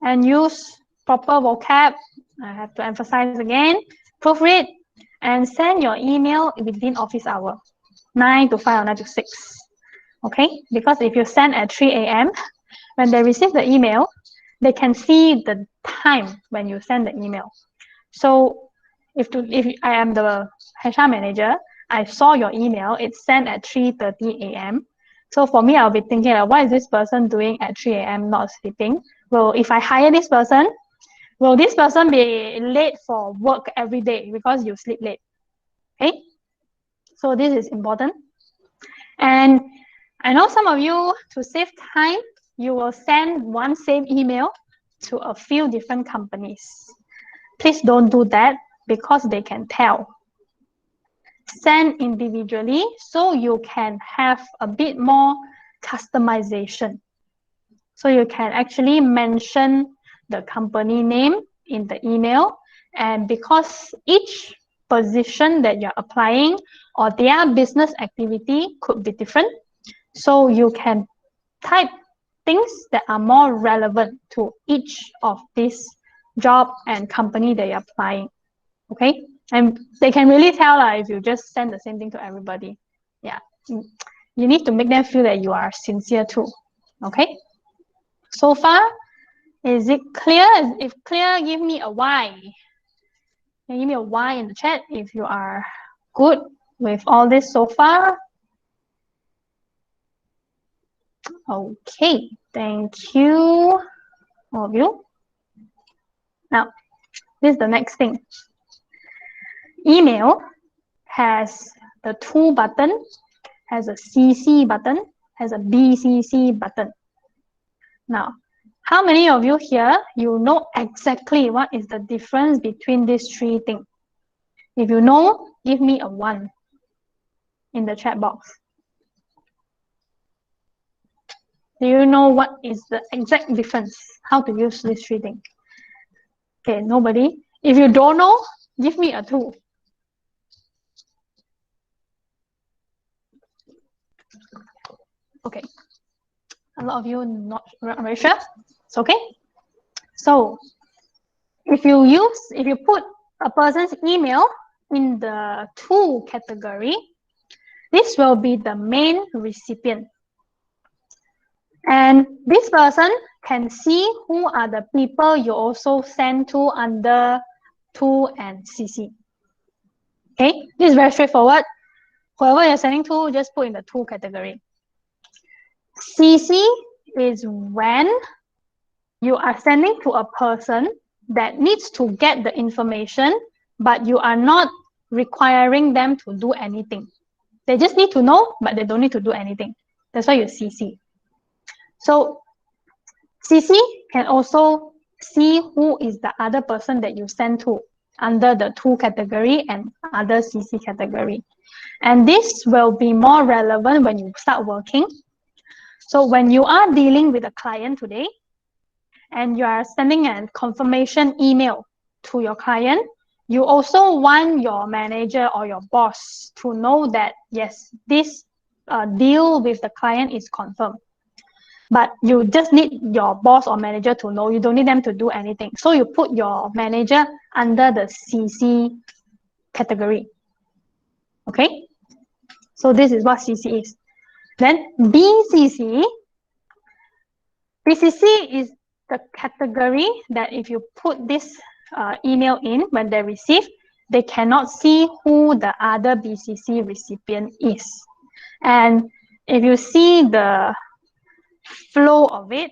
And use proper vocab. I have to emphasize again. Proofread and send your email within office hour, 9 to 5 or 9 to 6. Okay, because if you send at 3 a.m., when they receive the email, they can see the time when you send the email. So if I am the HR manager, I saw your email, it's sent at 3:30 a.m. So for me, I'll be thinking, what is this person doing at 3 a.m. not sleeping? Well, if I hire this person, will this person be late for work every day because you sleep late? Okay, so this is important. And I know some of you, to save time, you will send one same email to a few different companies. Please don't do that because they can tell. Send individually so you can have a bit more customization. So you can actually mention the company name in the email, and because each position that you're applying or their business activity could be different, so you can type things that are more relevant to each of these job and company that you're applying. Okay, and they can really tell if you just send the same thing to everybody. Yeah, you need to make them feel that you are sincere too. Okay, so far, is it clear? If clear, give me a Y. Give me a Y in the chat if you are good with all this so far. Okay, thank you, all of you. Now, this is the next thing. Email has the to button, has a CC button, has a BCC button. Now, how many of you here, you know exactly what is the difference between these three things? If you know, give me a 1 in the chat box. Do you know what is the exact difference? How to use these three things? Okay, nobody. If you don't know, give me a 2. Okay. A lot of you not very sure. It's okay. So if you put a person's email in the to category, this will be the main recipient. And this person can see who are the people you also send to under to and CC. Okay, this is very straightforward. Whoever you're sending to, just put in the to category. CC is when you are sending to a person that needs to get the information, but you are not requiring them to do anything. They just need to know, but they don't need to do anything. That's why you CC. So CC can also see who is the other person that you send to under the to category and other CC category. And this will be more relevant when you start working. So when you are dealing with a client today, and you are sending a confirmation email to your client, you also want your manager or your boss to know that, yes, this deal with the client is confirmed. But you just need your boss or manager to know. You don't need them to do anything. So you put your manager under the CC category. Okay? So this is what CC is. Then BCC is the category that if you put this email in when they receive, they cannot see who the other BCC recipient is. And if you see the flow of it,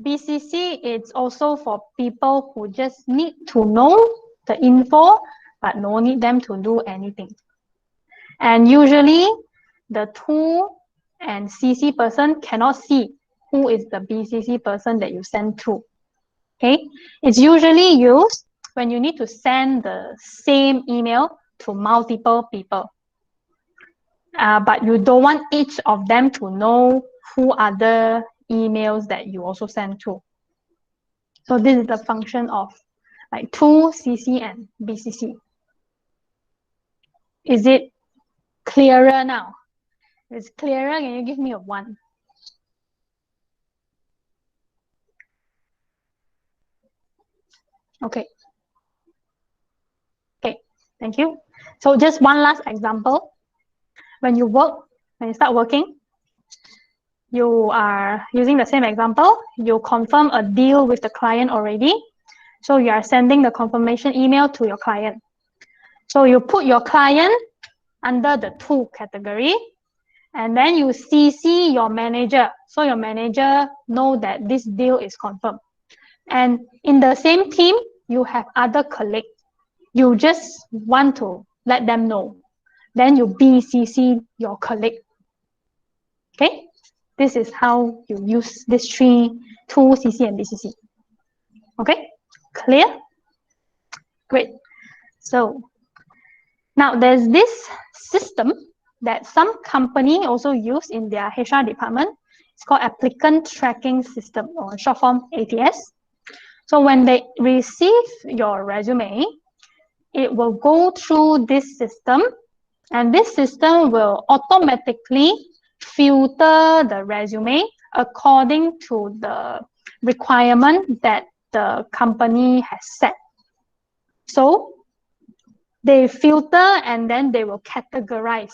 BCC is also for people who just need to know the info, but no need them to do anything. And usually the to and CC person cannot see who is the BCC person that you send to. Okay, it's usually used when you need to send the same email to multiple people, but you don't want each of them to know who are the emails that you also send to. So this is the function of like to, CC, and BCC. Is it clearer now? If it's clearer, can you give me a 1? Okay. Okay, thank you. So just one last example. When you start working, you are using the same example. You confirm a deal with the client already. So you are sending the confirmation email to your client. So you put your client under the to category, and then you CC your manager. So your manager know that this deal is confirmed. And in the same team, you have other colleagues. You just want to let them know. Then you BCC your colleague. Okay? This is how you use these three, to, CC, and BCC. Okay? Clear? Great. So now there's this system that some company also use in their HR department. It's called applicant tracking system, or short form ATS. So when they receive your resume, it will go through this system, and this system will automatically filter the resume according to the requirement that the company has set. So they filter and then they will categorize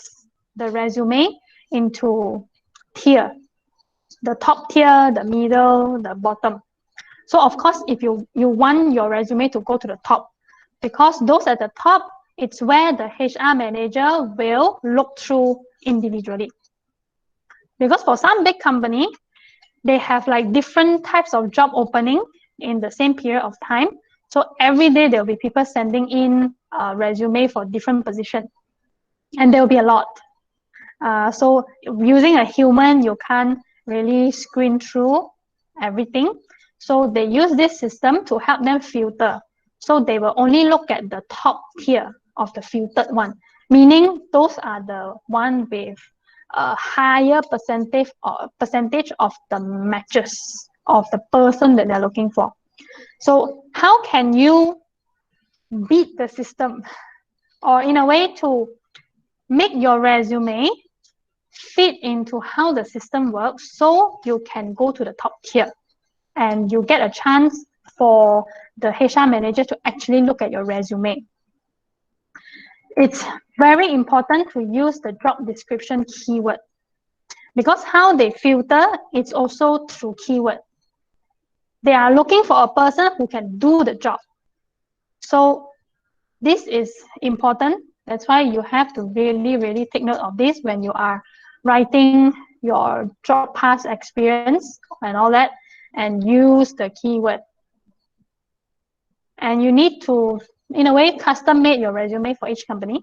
the resume into tier, the top tier, the middle, the bottom. So of course, if you want your resume to go to the top, because those at the top, it's where the HR manager will look through individually. Because for some big company, they have like different types of job opening in the same period of time. So every day there will be people sending in a resume for different positions. and there will be a lot. So using a human, you can't really screen through everything. So they use this system to help them filter. So they will only look at the top tier of the filtered one, meaning those are the one with a higher percentage of the matches of the person that they're looking for. So how can you beat the system, or in a way to make your resume fit into how the system works so you can go to the top tier and you get a chance for the HR manager to actually look at your resume? It's very important to use the job description keyword, because how they filter, it's also through keyword. They are looking for a person who can do the job. So this is important. That's why you have to really, really take note of this when you are writing your job past experience and all that, and use the keyword. And you need to, in a way, custom make your resume for each company.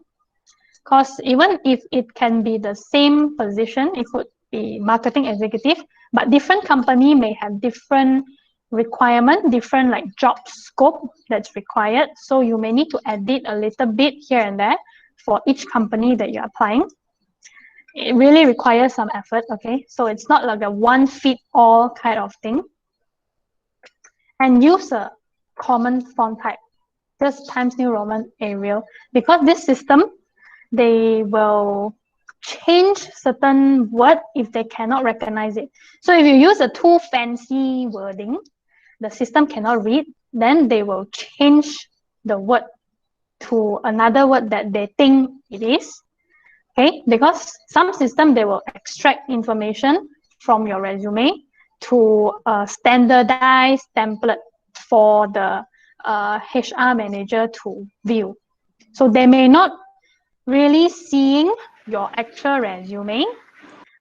Because even if it can be the same position, it could be marketing executive, but different company may have different requirement, different like job scope that's required. So you may need to edit a little bit here and there for each company that you're applying. It really requires some effort, okay? So it's not like a one fit all kind of thing. And use a common font type, just Times New Roman Arial, because this system, they will change certain word if they cannot recognize it. So if you use a too fancy wording, the system cannot read, then they will change the word to another word that they think it is. Okay, because some system, they will extract information from your resume to a standardized template for the HR manager to view. So they may not really seeing your actual resume,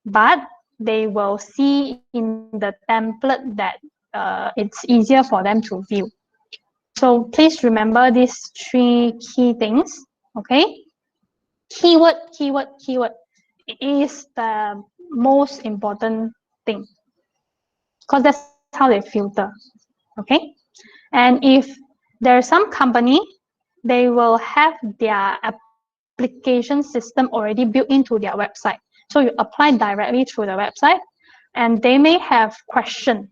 but they will see in the template that it's easier for them to view. So please remember these three key things, okay? Keyword, keyword, keyword is the most important thing, because that's how they filter, okay? And if there's some company, they will have their application system already built into their website. So you apply directly through the website, and they may have question,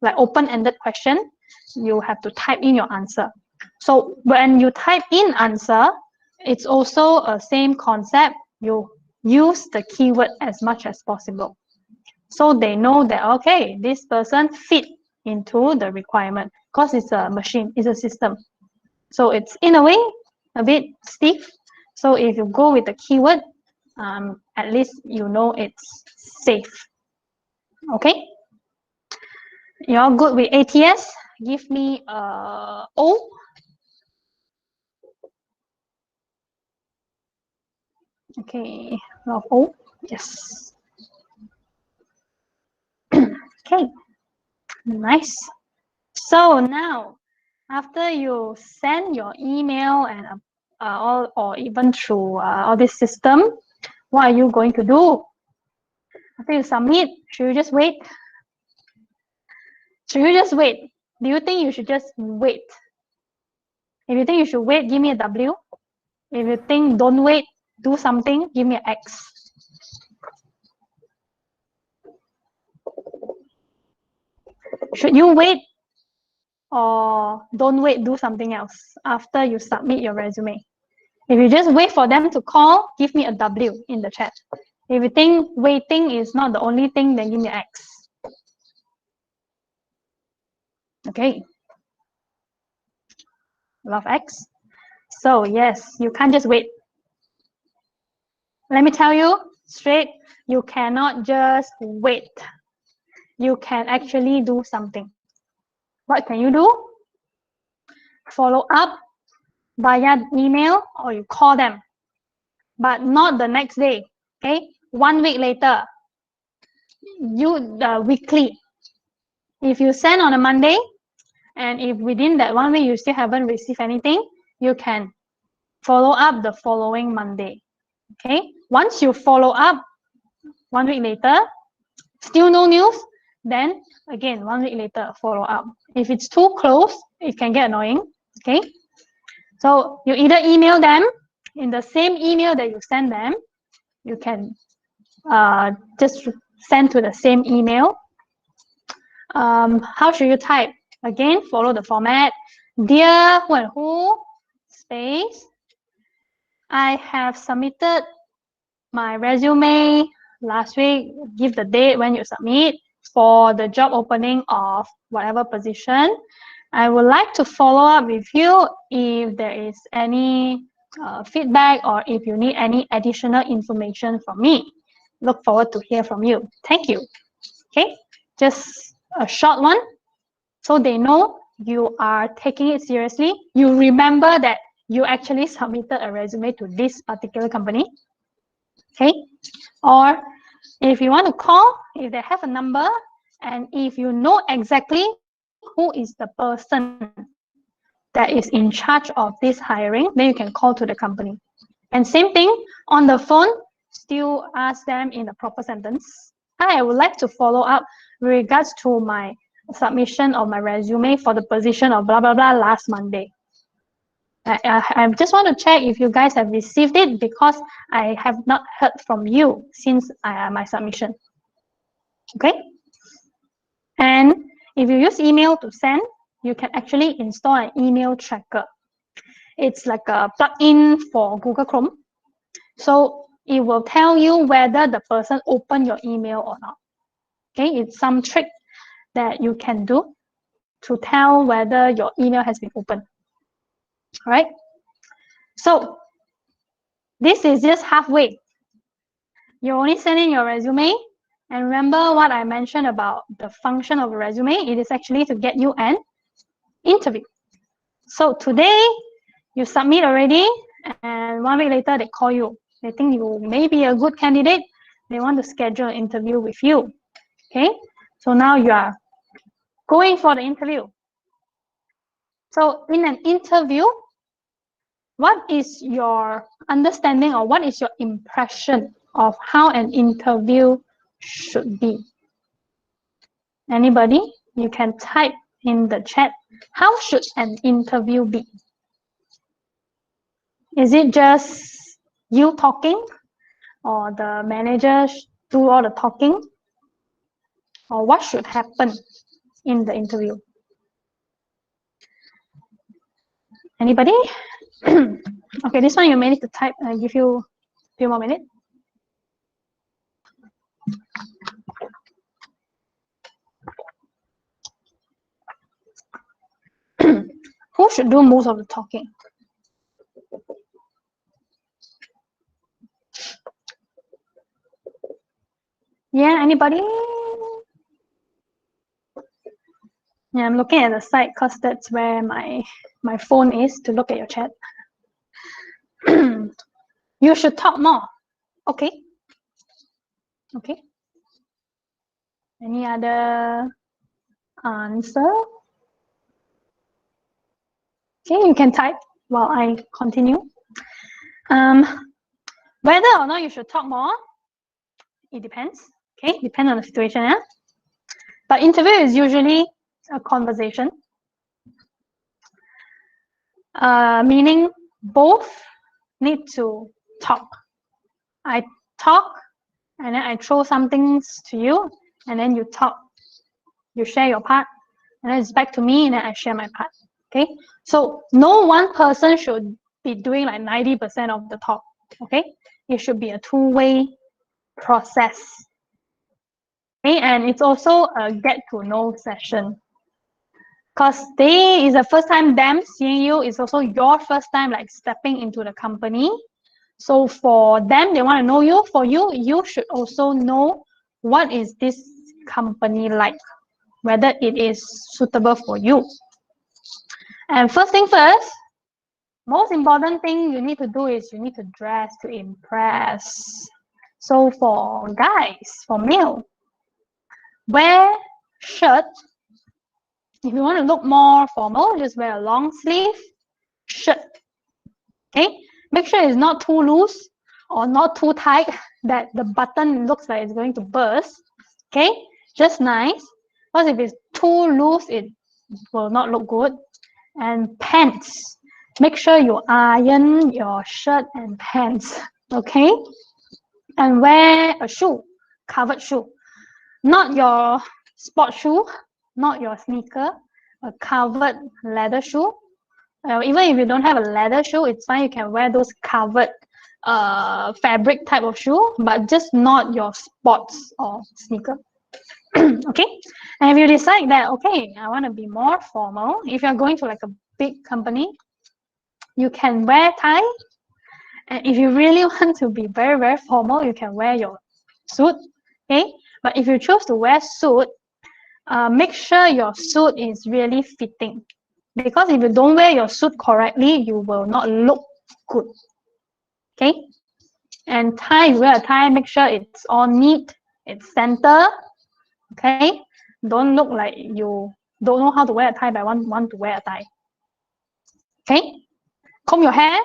like open-ended question. You have to type in your answer. So when you type in answer, it's also a same concept. You use the keyword as much as possible, so they know that, okay, this person fit into the requirement, because it's a machine, it's a system. So it's in a way a bit stiff. So if you go with the keyword, at least you know it's safe. Okay, you're good with ATS? Give me a O. Okay, love O. Yes. Okay, nice. So now, after you send your email and all, or even through all this system, what are you going to do? After you submit, should you just wait? Should you just wait? Do you think you should just wait? If you think you should wait, give me a W. If you think don't wait, do something, give me an X. Should you wait, or don't wait, do something else after you submit your resume? If you just wait for them to call, give me a W in the chat. If you think waiting is not the only thing, then give me an X. Okay. Love X. So yes, you can't just wait. Let me tell you straight, you cannot just wait. You can actually do something. What can you do? Follow up via email, or you call them, but not the next day. Okay, 1 week later, weekly. If you send on a Monday, and if within that 1 week you still haven't received anything, you can follow up the following Monday. Okay, once you follow up 1 week later, still no news, then again 1 week later follow up. If it's too close, it can get annoying. Okay, so you either email them in the same email that you send them. You can just send to the same email. How should you type? Again, follow the format. Dear who and who, space, I have submitted my resume last week. Give the date when you submit for the job opening of whatever position. I would like to follow up with you if there is any feedback or if you need any additional information from me. Look forward to hear from you. Thank you. Okay, just a short one so they know you are taking it seriously. You remember that you actually submitted a resume to this particular company. Okay, or if you want to call, if they have a number, and if you know exactly who is the person that is in charge of this hiring, then you can call to the company. And same thing on the phone, still ask them in the proper sentence. Hi, I would like to follow up with regards to my submission of my resume for the position of blah blah blah last Monday. I just want to check if you guys have received it because I have not heard from you since my submission. Okay, and if you use email to send, you can actually install an email tracker. It's like a plugin for Google Chrome. So it will tell you whether the person opened your email or not. Okay, it's some trick that you can do to tell whether your email has been opened. All right. So this is just halfway. You only send in your resume. And remember what I mentioned about the function of a resume. It is actually to get you an interview. So today you submit already, and 1 week later they call you. They think you may be a good candidate. They want to schedule an interview with you. Okay, so now you are going for the interview. So in an interview, what is your understanding or what is your impression of how an interview should be? Anybody? You can type in the chat. How should an interview be? Is it just you talking, or the managers do all the talking? Or what should happen in the interview? Anybody? Okay, this one you may need to type. I'll give you a few more minutes. Who should do most of the talking? Yeah, anybody? Yeah, I'm looking at the side because that's where my phone is to look at your chat. You should talk more. Okay. Okay. Any other answer? Okay, you can type while I continue. Whether or not you should talk more, it depends. Okay, depends on the situation. Yeah? But interview is usually a conversation, meaning both need to talk. I talk, and then I throw some things to you, and then you talk. You share your part, and then it's back to me, and then I share my part. Okay, so no one person should be doing like 90% of the talk. Okay, it should be a two-way process. Okay, and it's also a get-to-know session. Because they is the first time them seeing you, is also your first time like stepping into the company. So for them, they want to know you. For you, you should also know what is this company like, whether it is suitable for you. And first thing first, most important thing you need to do is you need to dress to impress. So for guys, for male, wear shirt. If you want to look more formal, just wear a long sleeve shirt. Okay, make sure it's not too loose or not too tight that the button looks like it's going to burst. Okay, just nice. Because if it's too loose, it will not look good. And pants. Make sure you iron your shirt and pants. Okay, and wear a shoe, covered shoe, not your sport shoe, not your sneaker, a covered leather shoe. Even if you don't have a leather shoe, it's fine. You can wear those covered fabric type of shoe, but just not your sports or sneaker. Okay, and if you decide that, okay, I want to be more formal, if you're going to like a big company, you can wear tie. And if you really want to be very, very formal, you can wear your suit. Okay, but if you choose to wear suit, make sure your suit is really fitting. Because if you don't wear your suit correctly, you will not look good. Okay, and tie, you wear a tie, make sure it's all neat, it's center. Okay, don't look like you don't know how to wear a tie but want to wear a tie. Okay, comb your hair.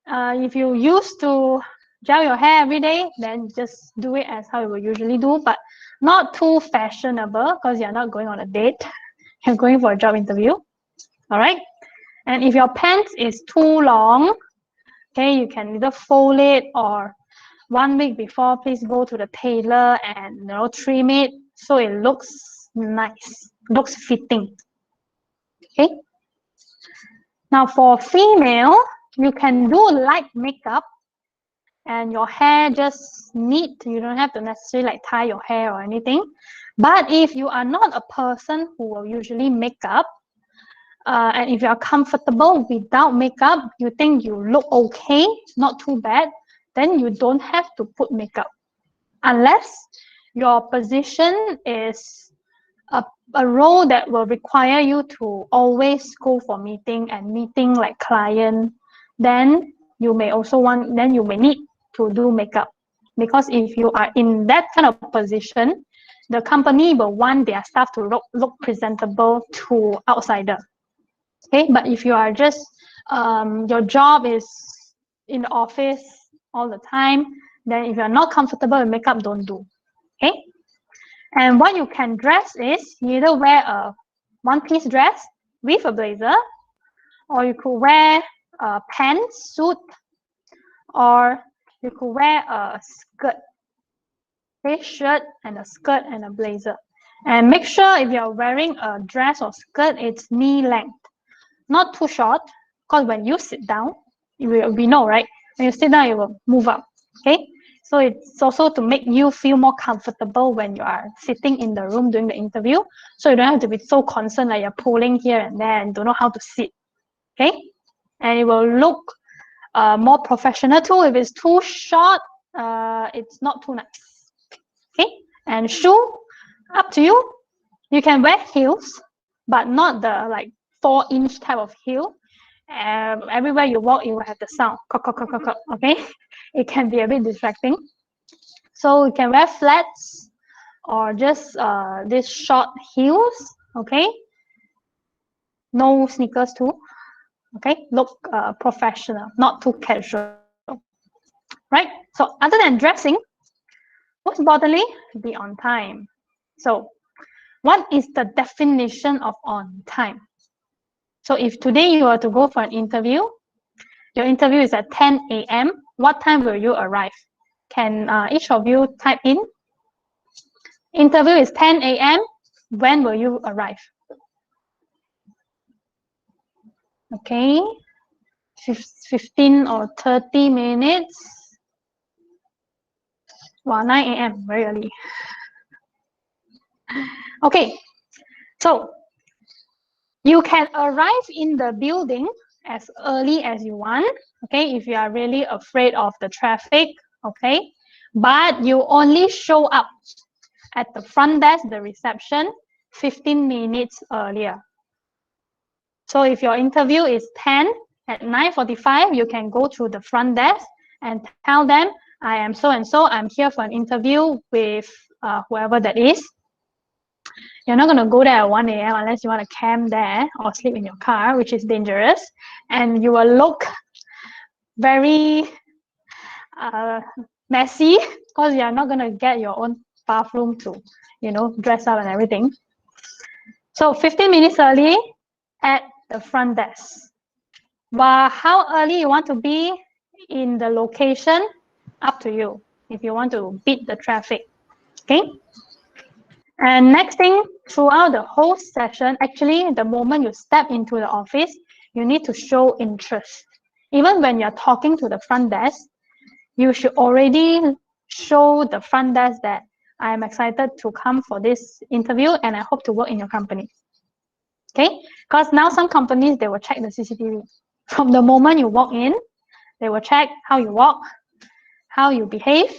If you used to gel your hair every day, then just do it as how you would usually do, but not too fashionable because you're not going on a date. You're going for a job interview. All right. And if your pants is too long, okay, you can either fold it or 1 week before, please go to the tailor and trim it so it looks nice, looks fitting. Okay. Now for female, you can do light makeup and your hair just neat. You don't have to necessarily like tie your hair or anything. But if you are not a person who will usually make up, and if you are comfortable without makeup, you think you look okay, not too bad, then you don't have to put makeup. Unless your position is a role that will require you to always go for meeting like client, then you may need to do makeup. Because if you are in that kind of position, the company will want their staff to look presentable to outsider. Okay, but if you are just your job is in the office all the time, then if you're not comfortable with makeup, don't do. Okay, and what you can dress is you either wear a one-piece dress with a blazer, or you could wear a pants suit, or you could wear a skirt, okay, shirt and a skirt and a blazer. And make sure if you're wearing a dress or skirt, it's knee length, not too short, because when you sit down, we know, right? When you sit down, it will move up. Okay, so it's also to make you feel more comfortable when you are sitting in the room doing the interview. So you don't have to be so concerned that you're pulling here and there and don't know how to sit. Okay, and it will look more professional too. If it's too short, it's not too nice. Okay, and shoe, up to you. You can wear heels, but not the like 4-inch type of heel. Everywhere you walk, you will have the sound. Okay, it can be a bit distracting. So you can wear flats or just these short heels. Okay, no sneakers too. Okay, look professional, not too casual. Right. So other than dressing, most importantly, be on time. So what is the definition of on time? So if today you are to go for an interview, your interview is at 10 a.m. What time will you arrive? Can each of you type in? Interview is 10 a.m. When will you arrive? Okay, 15 or 30 minutes. Wow, 9 a.m. very early. Okay, so you can arrive in the building as early as you want, okay, if you are really afraid of the traffic, okay, but you only show up at the front desk, the reception, 15 minutes earlier. So if your interview is 10, at 9:45, you can go to the front desk and tell them, I am so and so, I'm here for an interview with whoever that is. You're not going to go there at 1 a.m. unless you want to camp there or sleep in your car, which is dangerous. And you will look very messy because you are not going to get your own bathroom to, dress up and everything. So 15 minutes early at the front desk. But how early you want to be in the location, up to you, if you want to beat the traffic. Okay? And next thing, throughout the whole session, actually, the moment you step into the office, you need to show interest. Even when you're talking to the front desk, you should already show the front desk that I am excited to come for this interview and I hope to work in your company. Okay? Because now some companies, they will check the CCTV. From the moment you walk in, they will check how you walk, how you behave,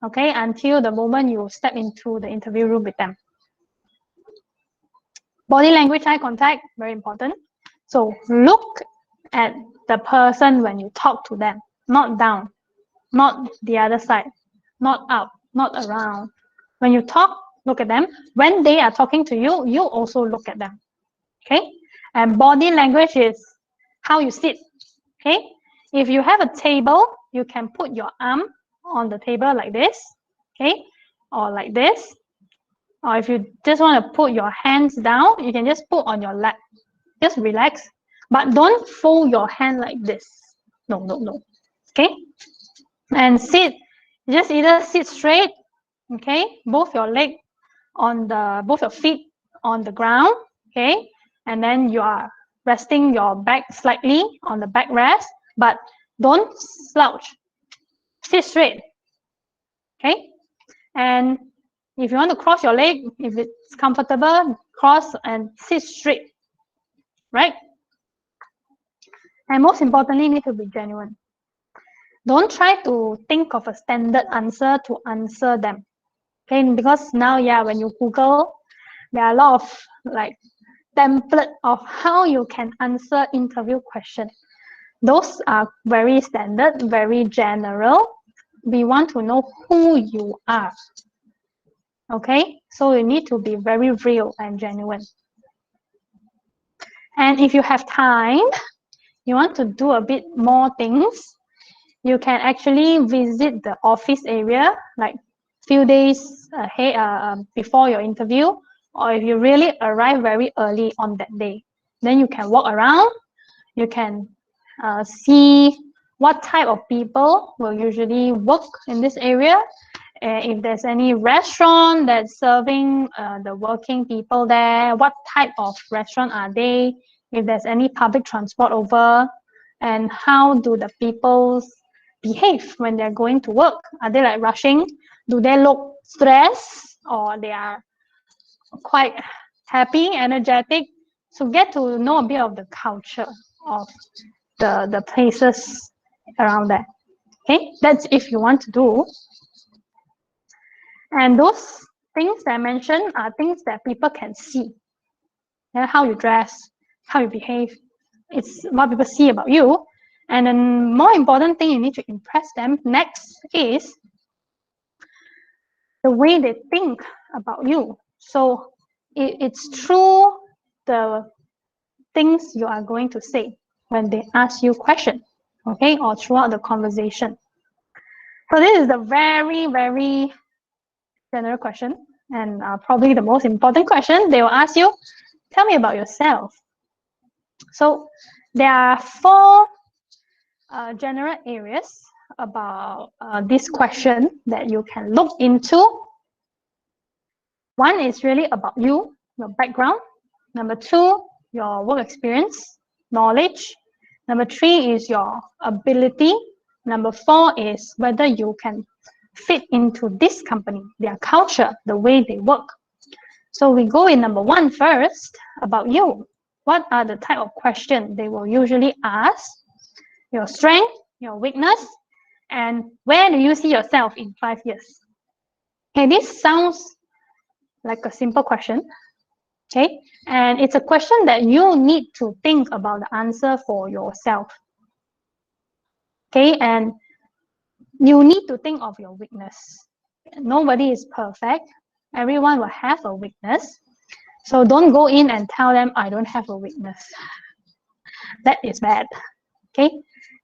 okay, until the moment you step into the interview room with them. Body language, eye contact, very important. So look at the person when you talk to them, not down, not the other side, not up, not around. When you talk, look at them. When they are talking to you, you also look at them. Okay? And body language is how you sit. Okay? If you have a table, you can put your arm on the table like this. Okay? Or like this. Or if you just want to put your hands down, you can just put on your lap. Just relax. But don't fold your hand like this. No, no, no. Okay? And sit. Just either sit straight, okay? Both your feet on the ground, okay? And then you are resting your back slightly on the backrest, but don't slouch. Sit straight, okay? And if you want to cross your leg, if it's comfortable, cross and sit straight, right? And most importantly, you need to be genuine. Don't try to think of a standard answer to answer them, okay? Because now, when you Google, there are a lot of like template of how you can answer interview question. Those are very standard, very general. We want to know who you are. Okay, so you need to be very real and genuine. And if you have time, you want to do a bit more things, you can actually visit the office area like few days ahead, before your interview, or if you really arrive very early on that day, then you can walk around, you can see what type of people will usually work in this area. If there's any restaurant that's serving the working people there, what type of restaurant are they? If there's any public transport over, and how do the people behave when they're going to work? Are they like rushing? Do they look stressed, or they are quite happy, energetic? So get to know a bit of the culture of the places around there. Okay, that's if you want to do. And those things that I mentioned are things that people can see. How you dress, how you behave. It's what people see about you. And then more important thing you need to impress them next is the way they think about you. So it's through the things you are going to say when they ask you question, okay, or throughout the conversation. So this is a very, very general question, and probably the most important question. They will ask you, tell me about yourself. So there are 4 general areas about this question that you can look into. One is really about you, your background. Number 2, your work experience, knowledge. Number 3 is your ability. Number 4 is whether you can fit into this company, their culture, the way they work. So we go in number 1 first, about you. What are the type of questions they will usually ask? Your strength, your weakness, and where do you see yourself in 5 years? Okay, this sounds like a simple question. Okay, and it's a question that you need to think about the answer for yourself. Okay, and you need to think of your weakness. Nobody is perfect. Everyone will have a weakness. So don't go in and tell them, I don't have a weakness. That is bad. Okay,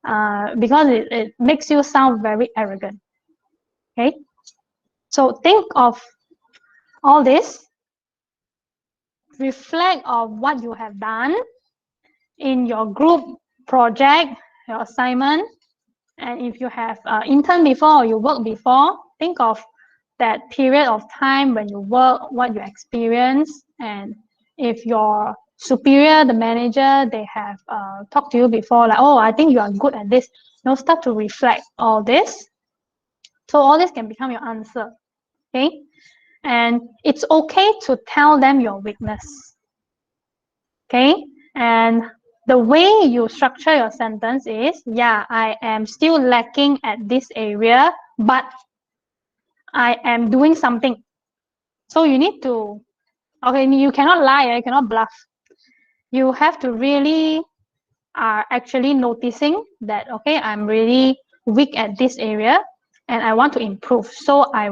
because it makes you sound very arrogant. Okay, so think of all this, reflect on what you have done in your group project, your assignment, and if you have interned before or you worked before, think of that period of time when you work, what you experience, and if your superior, the manager, they have talked to you before, like, oh, I think you are good at this, start to reflect all this. So all this can become your answer, okay? And it's okay to tell them your weakness, okay? And the way you structure your sentence is, yeah, I am still lacking at this area, but I am doing something. So you need to, okay, you cannot lie, you cannot bluff. You have to really are actually noticing that, okay, I'm really weak at this area and I want to improve. So I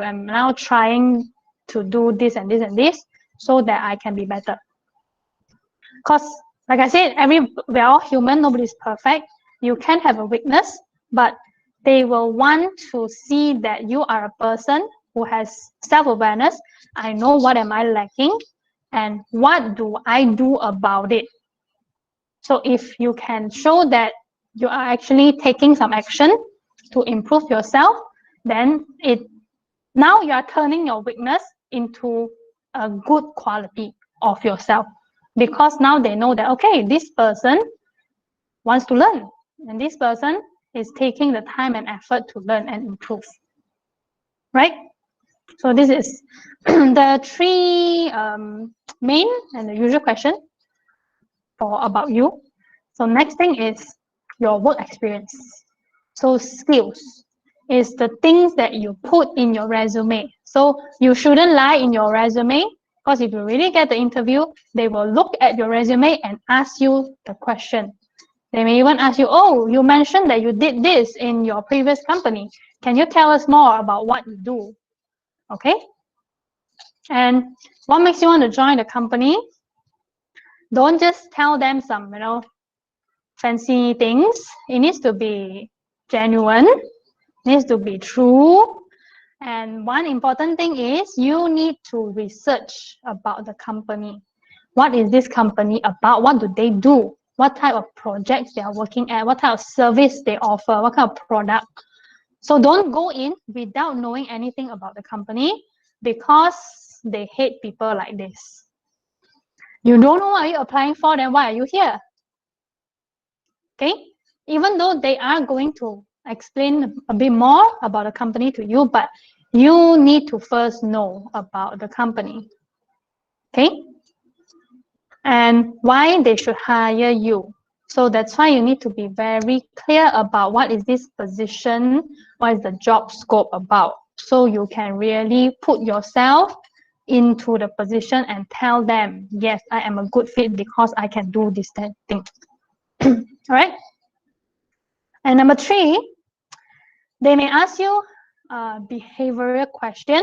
am now trying to do this and this and this so that I can be better. Because like I said, we're all human, nobody's perfect. You can have a weakness, but they will want to see that you are a person who has self-awareness. I know what am I lacking and what do I do about it. So if you can show that you are actually taking some action to improve yourself, then now you are turning your weakness into a good quality of yourself, because now they know that, okay, this person wants to learn and this person is taking the time and effort to learn and improve, right? So this is the three main and the usual question about you. So next thing is your work experience. So skills is the things that you put in your resume. So you shouldn't lie in your resume, because if you really get the interview, they will look at your resume and ask you the question. They may even ask you, oh, you mentioned that you did this in your previous company. Can you tell us more about what you do? Okay. And what makes you want to join the company? Don't just tell them some, fancy things. It needs to be genuine, needs to be true. And one important thing is you need to research about the company. What is this company about? What do they do? What type of projects they are working at? What type of service they offer? What kind of product? So don't go in without knowing anything about the company, because they hate people like this. You don't know what you're applying for, then why are you here? Okay, even though they are going to explain a bit more about the company to you, but you need to first know about the company. Okay, and why they should hire you. So that's why you need to be very clear about what is this position, what is the job scope about, so you can really put yourself into the position and tell them, yes, I am a good fit because I can do this thing. All right. And number 3, they may ask you a behavioral question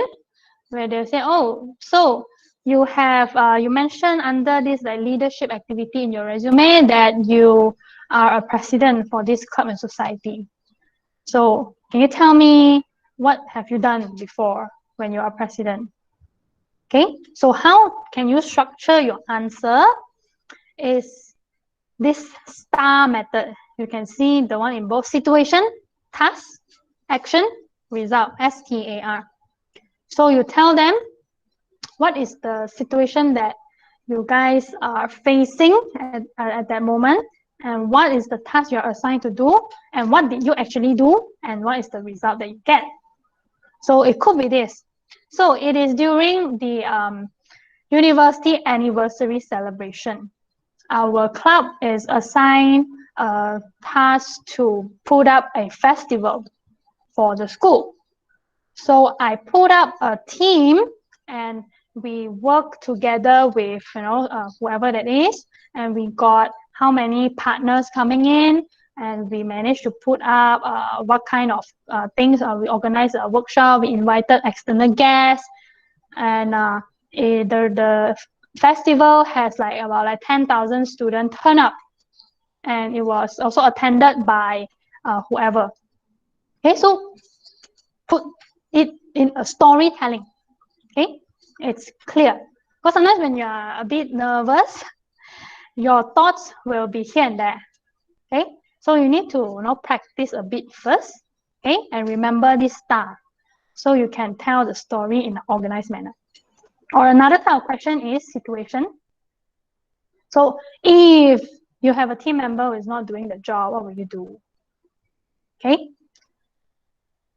where they say, oh, so you have you mentioned under this leadership activity in your resume that you are a president for this club and society. So can you tell me what have you done before when you are president? Okay, so how can you structure your answer is this STAR method. You can see the one in both: situation, task, action, result, STAR. So you tell them what is the situation that you guys are facing at that moment, and what is the task you're assigned to do, and what did you actually do, and what is the result that you get. So it could be this. So it is during the university anniversary celebration. Our club is assigned a task to put up a festival for the school. So I put up a team and we work together with whoever that is, and we got how many partners coming in, and we managed to put up what kind of things. We organized a workshop, we invited external guests, and the festival has about 10,000 students turn up. and it was also attended by whoever. Okay, so put it in a storytelling. Okay, it's clear. Because sometimes when you are a bit nervous, your thoughts will be here and there. Okay, so you need to practice a bit first. Okay, and remember this star, so you can tell the story in an organized manner. Or another type of question is situation. So if you have a team member who is not doing the job, what will you do? Okay.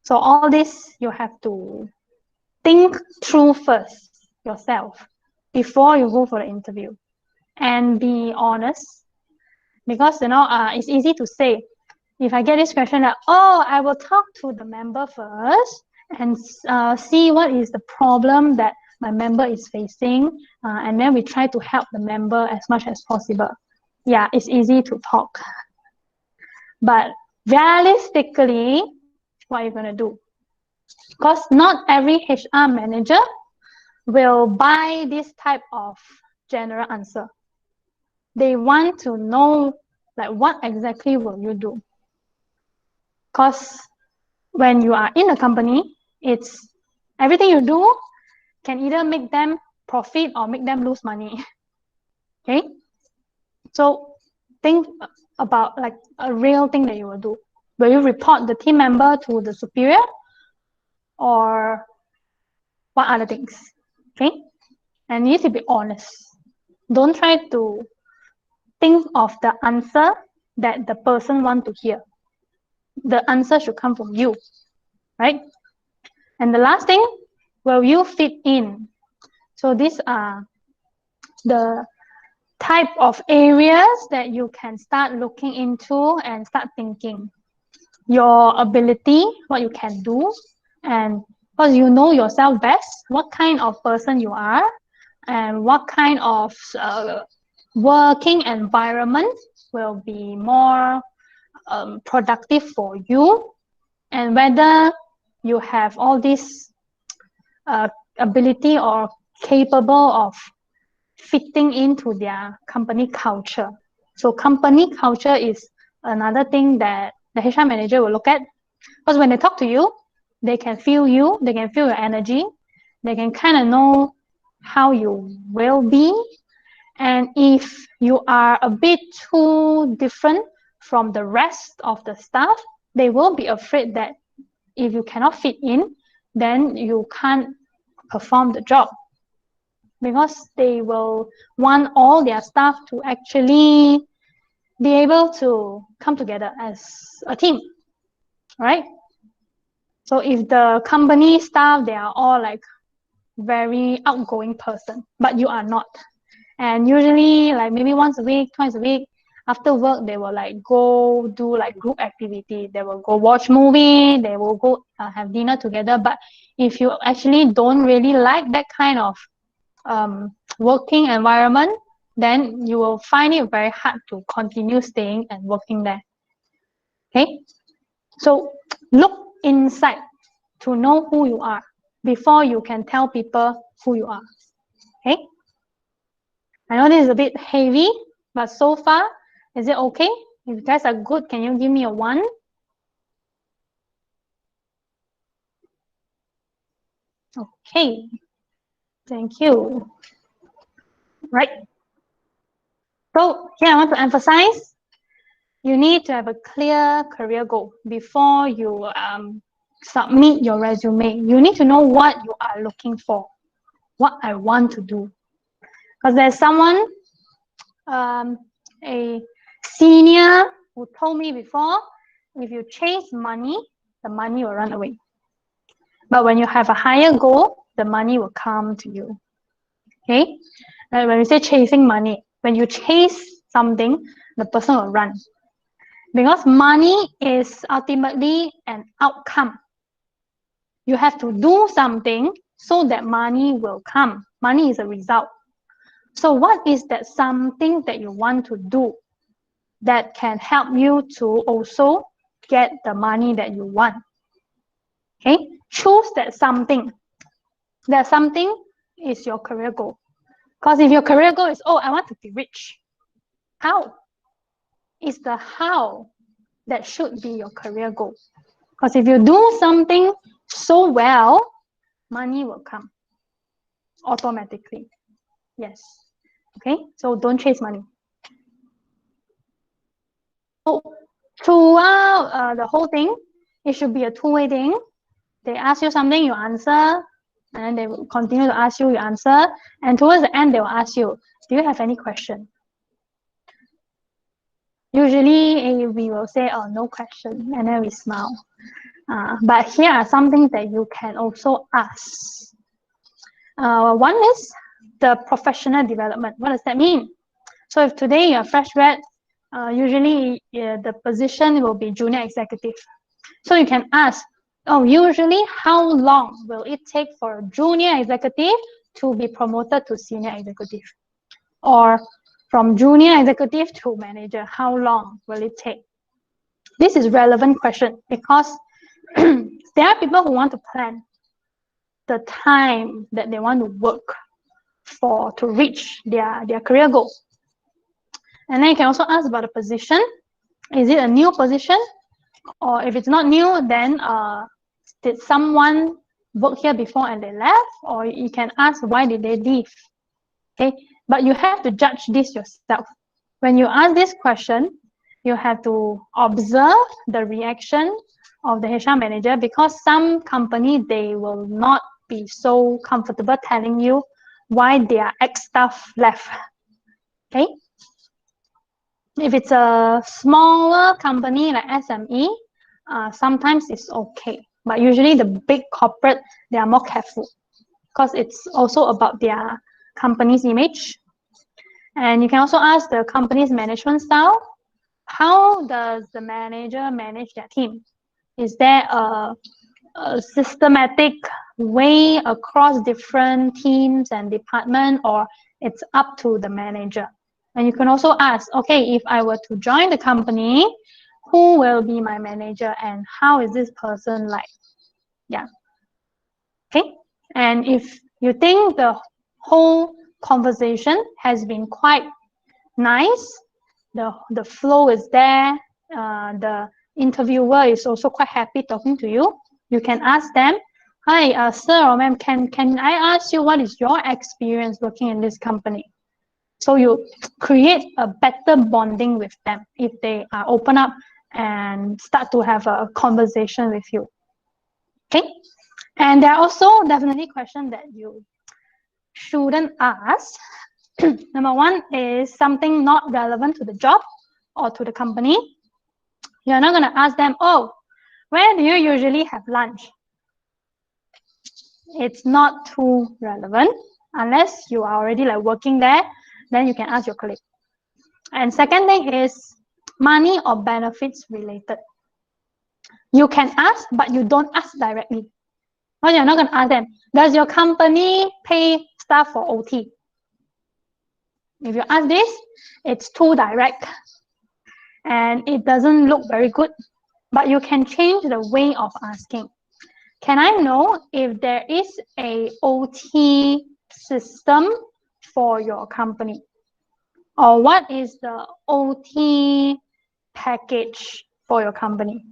So all this you have to think through first yourself before you go for the interview, and be honest, because it's easy to say, if I get this question that, oh, I will talk to the member first and see what is the problem that my member is facing, and then we try to help the member as much as possible. Yeah, it's easy to talk, but realistically, what are you going to do? Because not every HR manager will buy this type of general answer. They want to know, like, what exactly will you do? Because when you are in a company, it's everything you do can either make them profit or make them lose money. Okay, so think about like a real thing that you will do. Will you report the team member to the superior, or what other things? Okay, and you need to be honest. Don't try to think of the answer that the person want to hear. The answer should come from you, right? And the last thing, will you fit in? So these are the type of areas that you can start looking into and start thinking. Your ability, what you can do, and because you know yourself best, what kind of person you are, and what kind of working environment will be more productive for you, and whether you have all this ability or capable of fitting into their company culture. So company culture is another thing that the HR manager will look at, because when they talk to you, they can feel you, they can feel your energy, they can kind of know how you will be. And if you are a bit too different from the rest of the staff, they will be afraid that if you cannot fit in, then you can't perform the job, because they will want all their staff to actually be able to come together as a team, right? So if the company staff, they are all like very outgoing person, but you are not, and usually like maybe once a week, twice a week, after work, they will like go do like group activity. They will go watch movie. They will go have dinner together. But if you actually don't really like that kind of working environment, then you will find it very hard to continue staying and working there. Okay, so look inside to know who you are before you can tell people who you are. Okay, I know this is a bit heavy, but so far, is it okay? If you guys are good, can you give me a 1? Okay, thank you. Right. So here I want to emphasize, you need to have a clear career goal before you submit your resume. You need to know what you are looking for, what I want to do. Because there's someone, a senior who told me before, if you chase money, the money will run away. But when you have a higher goal, the money will come to you. Okay? And when we say chasing money, when you chase something, the person will run. Because money is ultimately an outcome. You have to do something so that money will come. Money is a result. So what is that something that you want to do that can help you to also get the money that you want? Okay, choose that something. That something is your career goal. Because if your career goal is, oh, I want to be rich. How? It's the how that should be your career goal. Because if you do something so well, money will come automatically. Yes. Okay, so don't chase money. So throughout the whole thing, it should be a two-way thing. They ask you something, you answer, and then they will continue to ask you, you answer, and towards the end, they will ask you, do you have any question? Usually, we will say, oh, no question, and then we smile. But here are some things that you can also ask. One is the professional development. What does that mean? So if today you're fresh grad, usually the position will be junior executive. So you can ask, oh, usually how long will it take for a junior executive to be promoted to senior executive? Or from junior executive to manager, how long will it take? This is relevant question because there are people who want to plan the time that they want to work for to reach their career goal. And then you can also ask about the position. Is it a new position? Or if it's not new, then did someone work here before and they left? Or you can ask, why did they leave? Okay, but you have to judge this yourself. When you ask this question, you have to observe the reaction of the HR manager, because some company, they will not be so comfortable telling you why their ex-staff left. Okay, if it's a smaller company like SME, sometimes it's okay. But usually the big corporate, they are more careful because it's also about their company's image. And you can also ask the company's management style. How does the manager manage their team? Is there a systematic way across different teams and departments, or it's up to the manager? And you can also ask, okay, if I were to join the company, who will be my manager and how is this person like? Yeah. Okay. And if you think the whole conversation has been quite nice, the flow is there, the interviewer is also quite happy talking to you, you can ask them, hi, sir or ma'am, can I ask you what is your experience working in this company? So you create a better bonding with them if they are open up and start to have a conversation with you. Okay. And there are also definitely questions that you shouldn't ask. Number one is something not relevant to the job or to the company. You're not going to ask them, oh, where do you usually have lunch? It's not too relevant unless you are already like working there. Then you can ask your colleague. And second thing is money or benefits related. You can ask, but you don't ask directly. Well, you're not going to ask them, does your company pay staff for OT? If you ask this, it's too direct and it doesn't look very good, but you can change the way of asking. Can I know if there is a OT system for your company? Or what is the OT package for your company?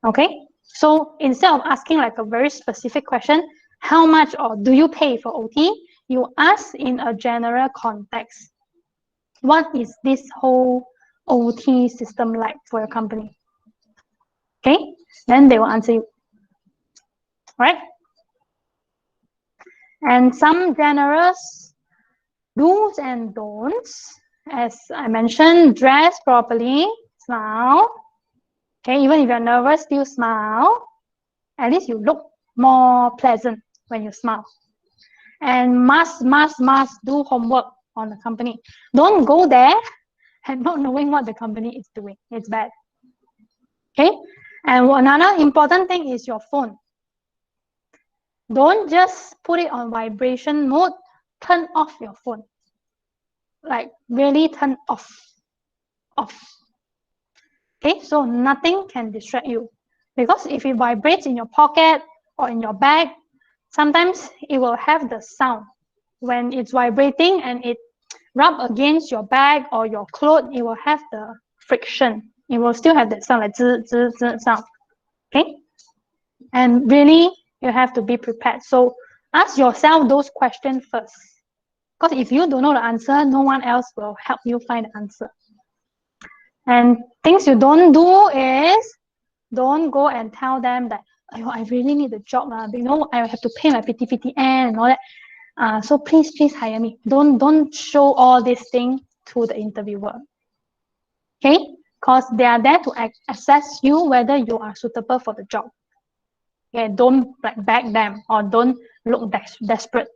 Okay, so instead of asking like a very specific question, how much or do you pay for OT? You ask in a general context. What is this whole OT system like for your company? Okay, then they will answer you. Right? And some generous do's and don'ts, as I mentioned, dress properly, smile. Okay, even if you're nervous, still smile. At least you look more pleasant when you smile. And must do homework on the company. Don't go there and not knowing what the company is doing. It's bad. Okay, and another important thing is your phone. Don't just put it on vibration mode. Turn off your phone. Like really turn off. Okay, so nothing can distract you. Because if it vibrates in your pocket or in your bag, sometimes it will have the sound when it's vibrating and it rub against your bag or your cloth, it will have the friction. It will still have that sound like zzz, zzz, zzz sound. Okay? And really, you have to be prepared. So ask yourself those questions first. Because if you don't know the answer, no one else will help you find the answer. And things you don't do is don't go and tell them that, oh, I really need a job. You know, I have to pay my PTPTN and all that. So please hire me. Don't show all these things to the interviewer. Okay? Because they are there to assess you whether you are suitable for the job. Okay, don't beg them or don't look desperate.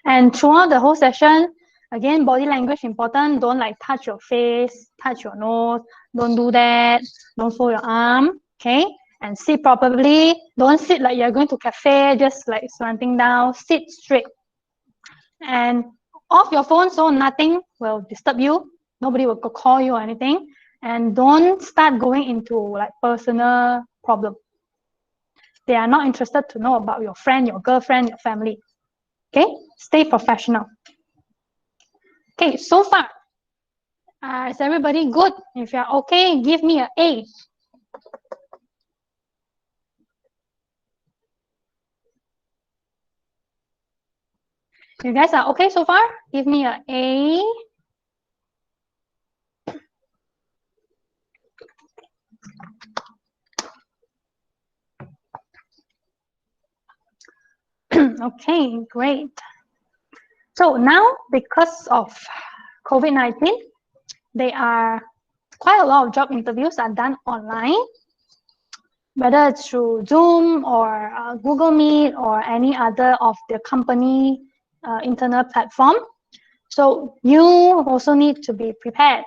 And throughout the whole session, again, body language important. Don't like touch your face, touch your nose. Don't do that. Don't fold your arm. Okay, and sit properly. Don't sit like you're going to cafe, just like slanting down. Sit straight. And off your phone so nothing will disturb you. Nobody will call you or anything. And don't start going into like personal problem. They are not interested to know about your friend, your girlfriend, your family. Okay, stay professional. Okay, so far, is everybody good? If you're okay, give me an A. You guys are okay so far? Give me an A. Okay, great. So now, because of COVID-19, there are quite a lot of job interviews are done online, whether it's through Zoom or Google Meet or any other of the company internal platform. So you also need to be prepared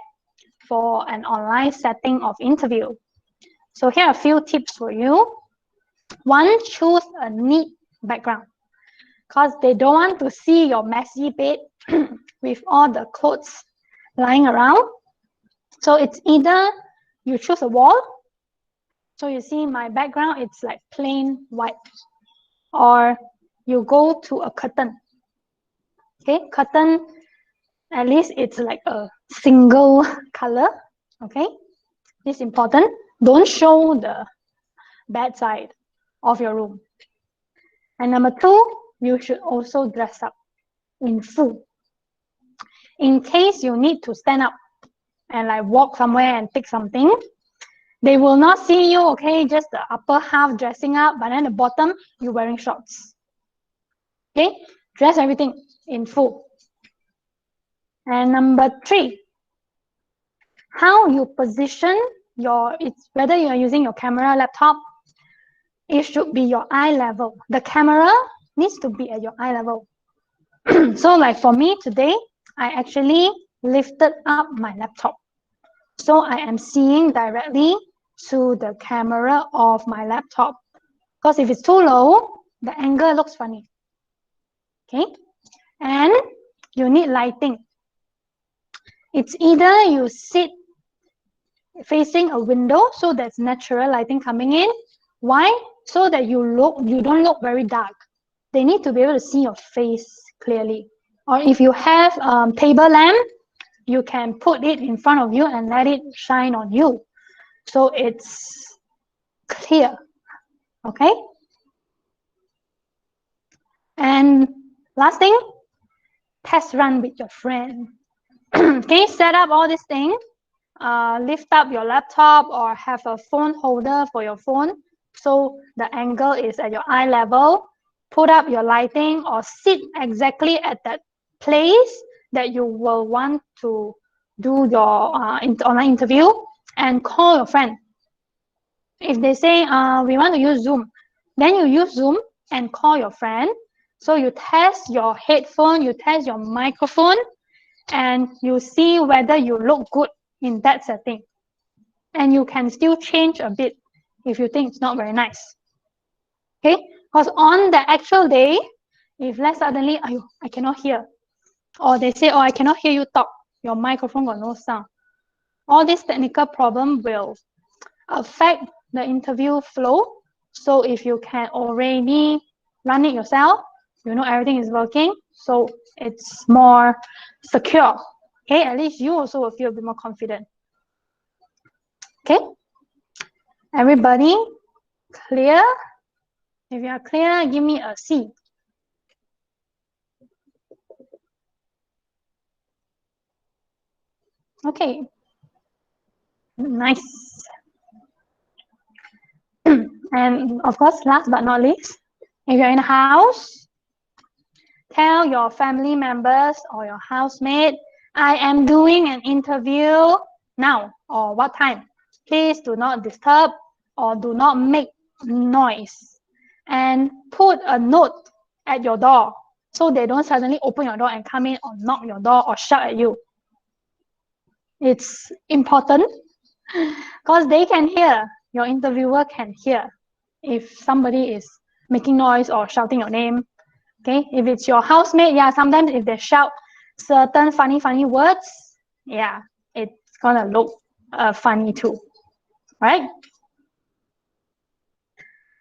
for an online setting of interview. So here are a few tips for you. One, choose a neat background because they don't want to see your messy bed with all the clothes lying around. So it's either you choose a wall. So you see my background, it's like plain white. Or you go to a curtain. Okay, curtain, at least it's like a single color. Okay, it's important. Don't show the bad side of your room. And number two, you should also dress up in full. In case you need to stand up and like walk somewhere and pick something, they will not see you, okay, just the upper half dressing up, but then the bottom, you're wearing shorts. Okay, dress everything in full. And number three, how you position it's whether you're using your camera, laptop, it should be your eye level. The camera needs to be at your eye level. So like for me today, I actually lifted up my laptop. So I am seeing directly to the camera of my laptop. Because if it's too low, the angle looks funny. Okay? And you need lighting. It's either you sit facing a window, so there's natural lighting coming in. Why? So that you don't look very dark. They need to be able to see your face clearly. Or if you have table lamp, you can put it in front of you and let it shine on you. So it's clear. Okay? And last thing, test run with your friend. Okay, set up all these things. Lift up your laptop or have a phone holder for your phone so the angle is at your eye level. Put up your lighting or sit exactly at that place that you will want to do your online interview and call your friend. If they say we want to use Zoom, then you use Zoom and call your friend. So you test your headphone, you test your microphone, and you see whether you look good in that setting. And you can still change a bit if you think it's not very nice. Okay? Because on the actual day, if let's suddenly, I cannot hear, or they say, oh, I cannot hear you talk, your microphone got no sound. All this technical problem will affect the interview flow. So if you can already run it yourself, you know everything is working, so it's more secure. Okay, at least you also will feel a bit more confident. Okay, everybody clear? If you are clear, give me a C. Okay, nice. And of course, last but not least, if you're in a house, tell your family members or your housemate, I am doing an interview now or what time. Please do not disturb or do not make noise. And put a note at your door so they don't suddenly open your door and come in or knock your door or shout at you. It's important because they can hear, your interviewer can hear if somebody is making noise or shouting your name. Okay, if it's your housemate, yeah, sometimes if they shout certain funny words, yeah, it's gonna look funny too, right?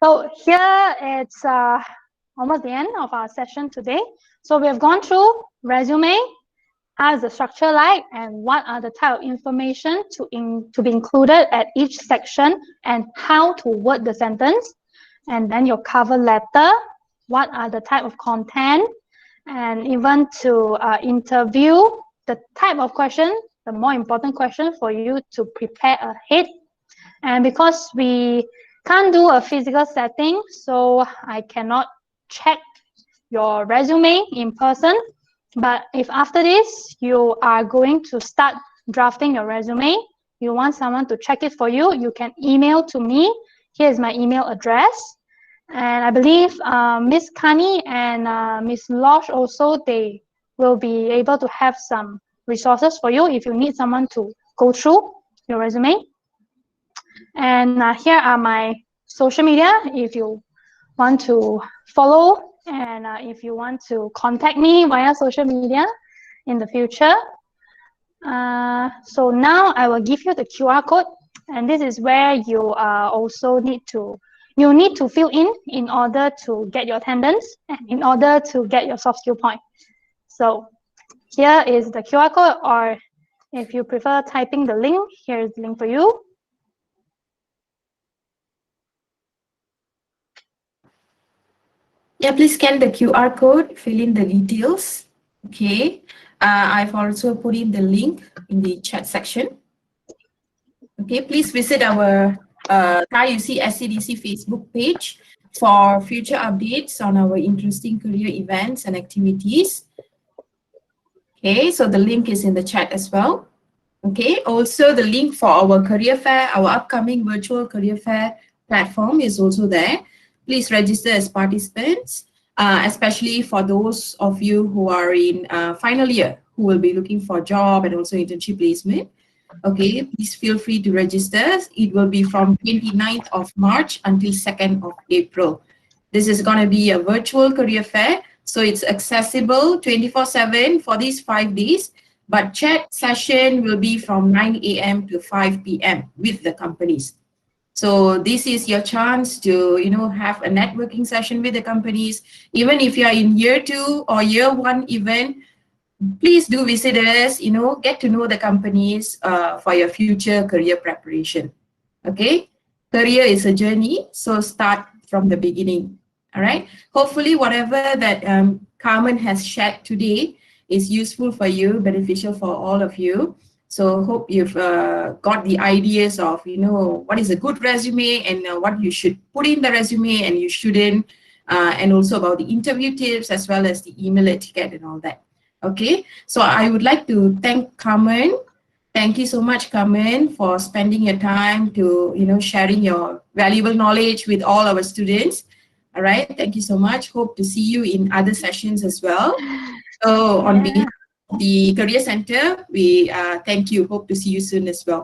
So here it's almost the end of our session today. So we have gone through resume, how is the structure like, and what are the type of information to be included at each section, and how to word the sentence, and then your cover letter, what are the type of content, and even to interview, the type of question, the more important question for you to prepare ahead. And because we can't do a physical setting, so I cannot check your resume in person. But if after this, you are going to start drafting your resume, you want someone to check it for you, you can email to me. Here is my email address. And I believe Miss Kani and Miss Losh also, they will be able to have some resources for you if you need someone to go through your resume. And here are my social media if you want to follow, and if you want to contact me via social media in the future. So now I will give you the QR code, and this is where you also need to fill in order to get your attendance and in order to get your soft skill point. So here is the QR code, or if you prefer typing the link, here is the link for you. Yeah, please scan the QR code, fill in the details. Okay, I've also put in the link in the chat section. Okay, please visit our ThaiUC SCDC Facebook page for future updates on our interesting career events and activities. Okay, so the link is in the chat as well. Okay, also the link for our career fair, our upcoming virtual career fair platform is also there. Please register as participants, especially for those of you who are in final year, who will be looking for a job and also internship placement. Okay, please feel free to register. It will be from 29th of March until 2nd of April. This is going to be a virtual career fair, so it's accessible 24/7 for these 5 days. But chat session will be from 9 a.m. to 5 p.m. with the companies. So this is your chance to, have a networking session with the companies. Even if you are in year 2 or year 1 event, please do visit us, get to know the companies for your future career preparation. Okay? Career is a journey, so start from the beginning. All right? Hopefully whatever that Karmen has shared today is useful for you, beneficial for all of you. So hope you've got the ideas of, what is a good resume and what you should put in the resume and you shouldn't, and also about the interview tips as well as the email etiquette and all that. Okay, so I would like to thank Karmen. Thank you so much, Karmen, for spending your time to, sharing your valuable knowledge with all our students. All right, thank you so much. Hope to see you in other sessions as well. So on behalf of the Career Center, we thank you. Hope to see you soon as well.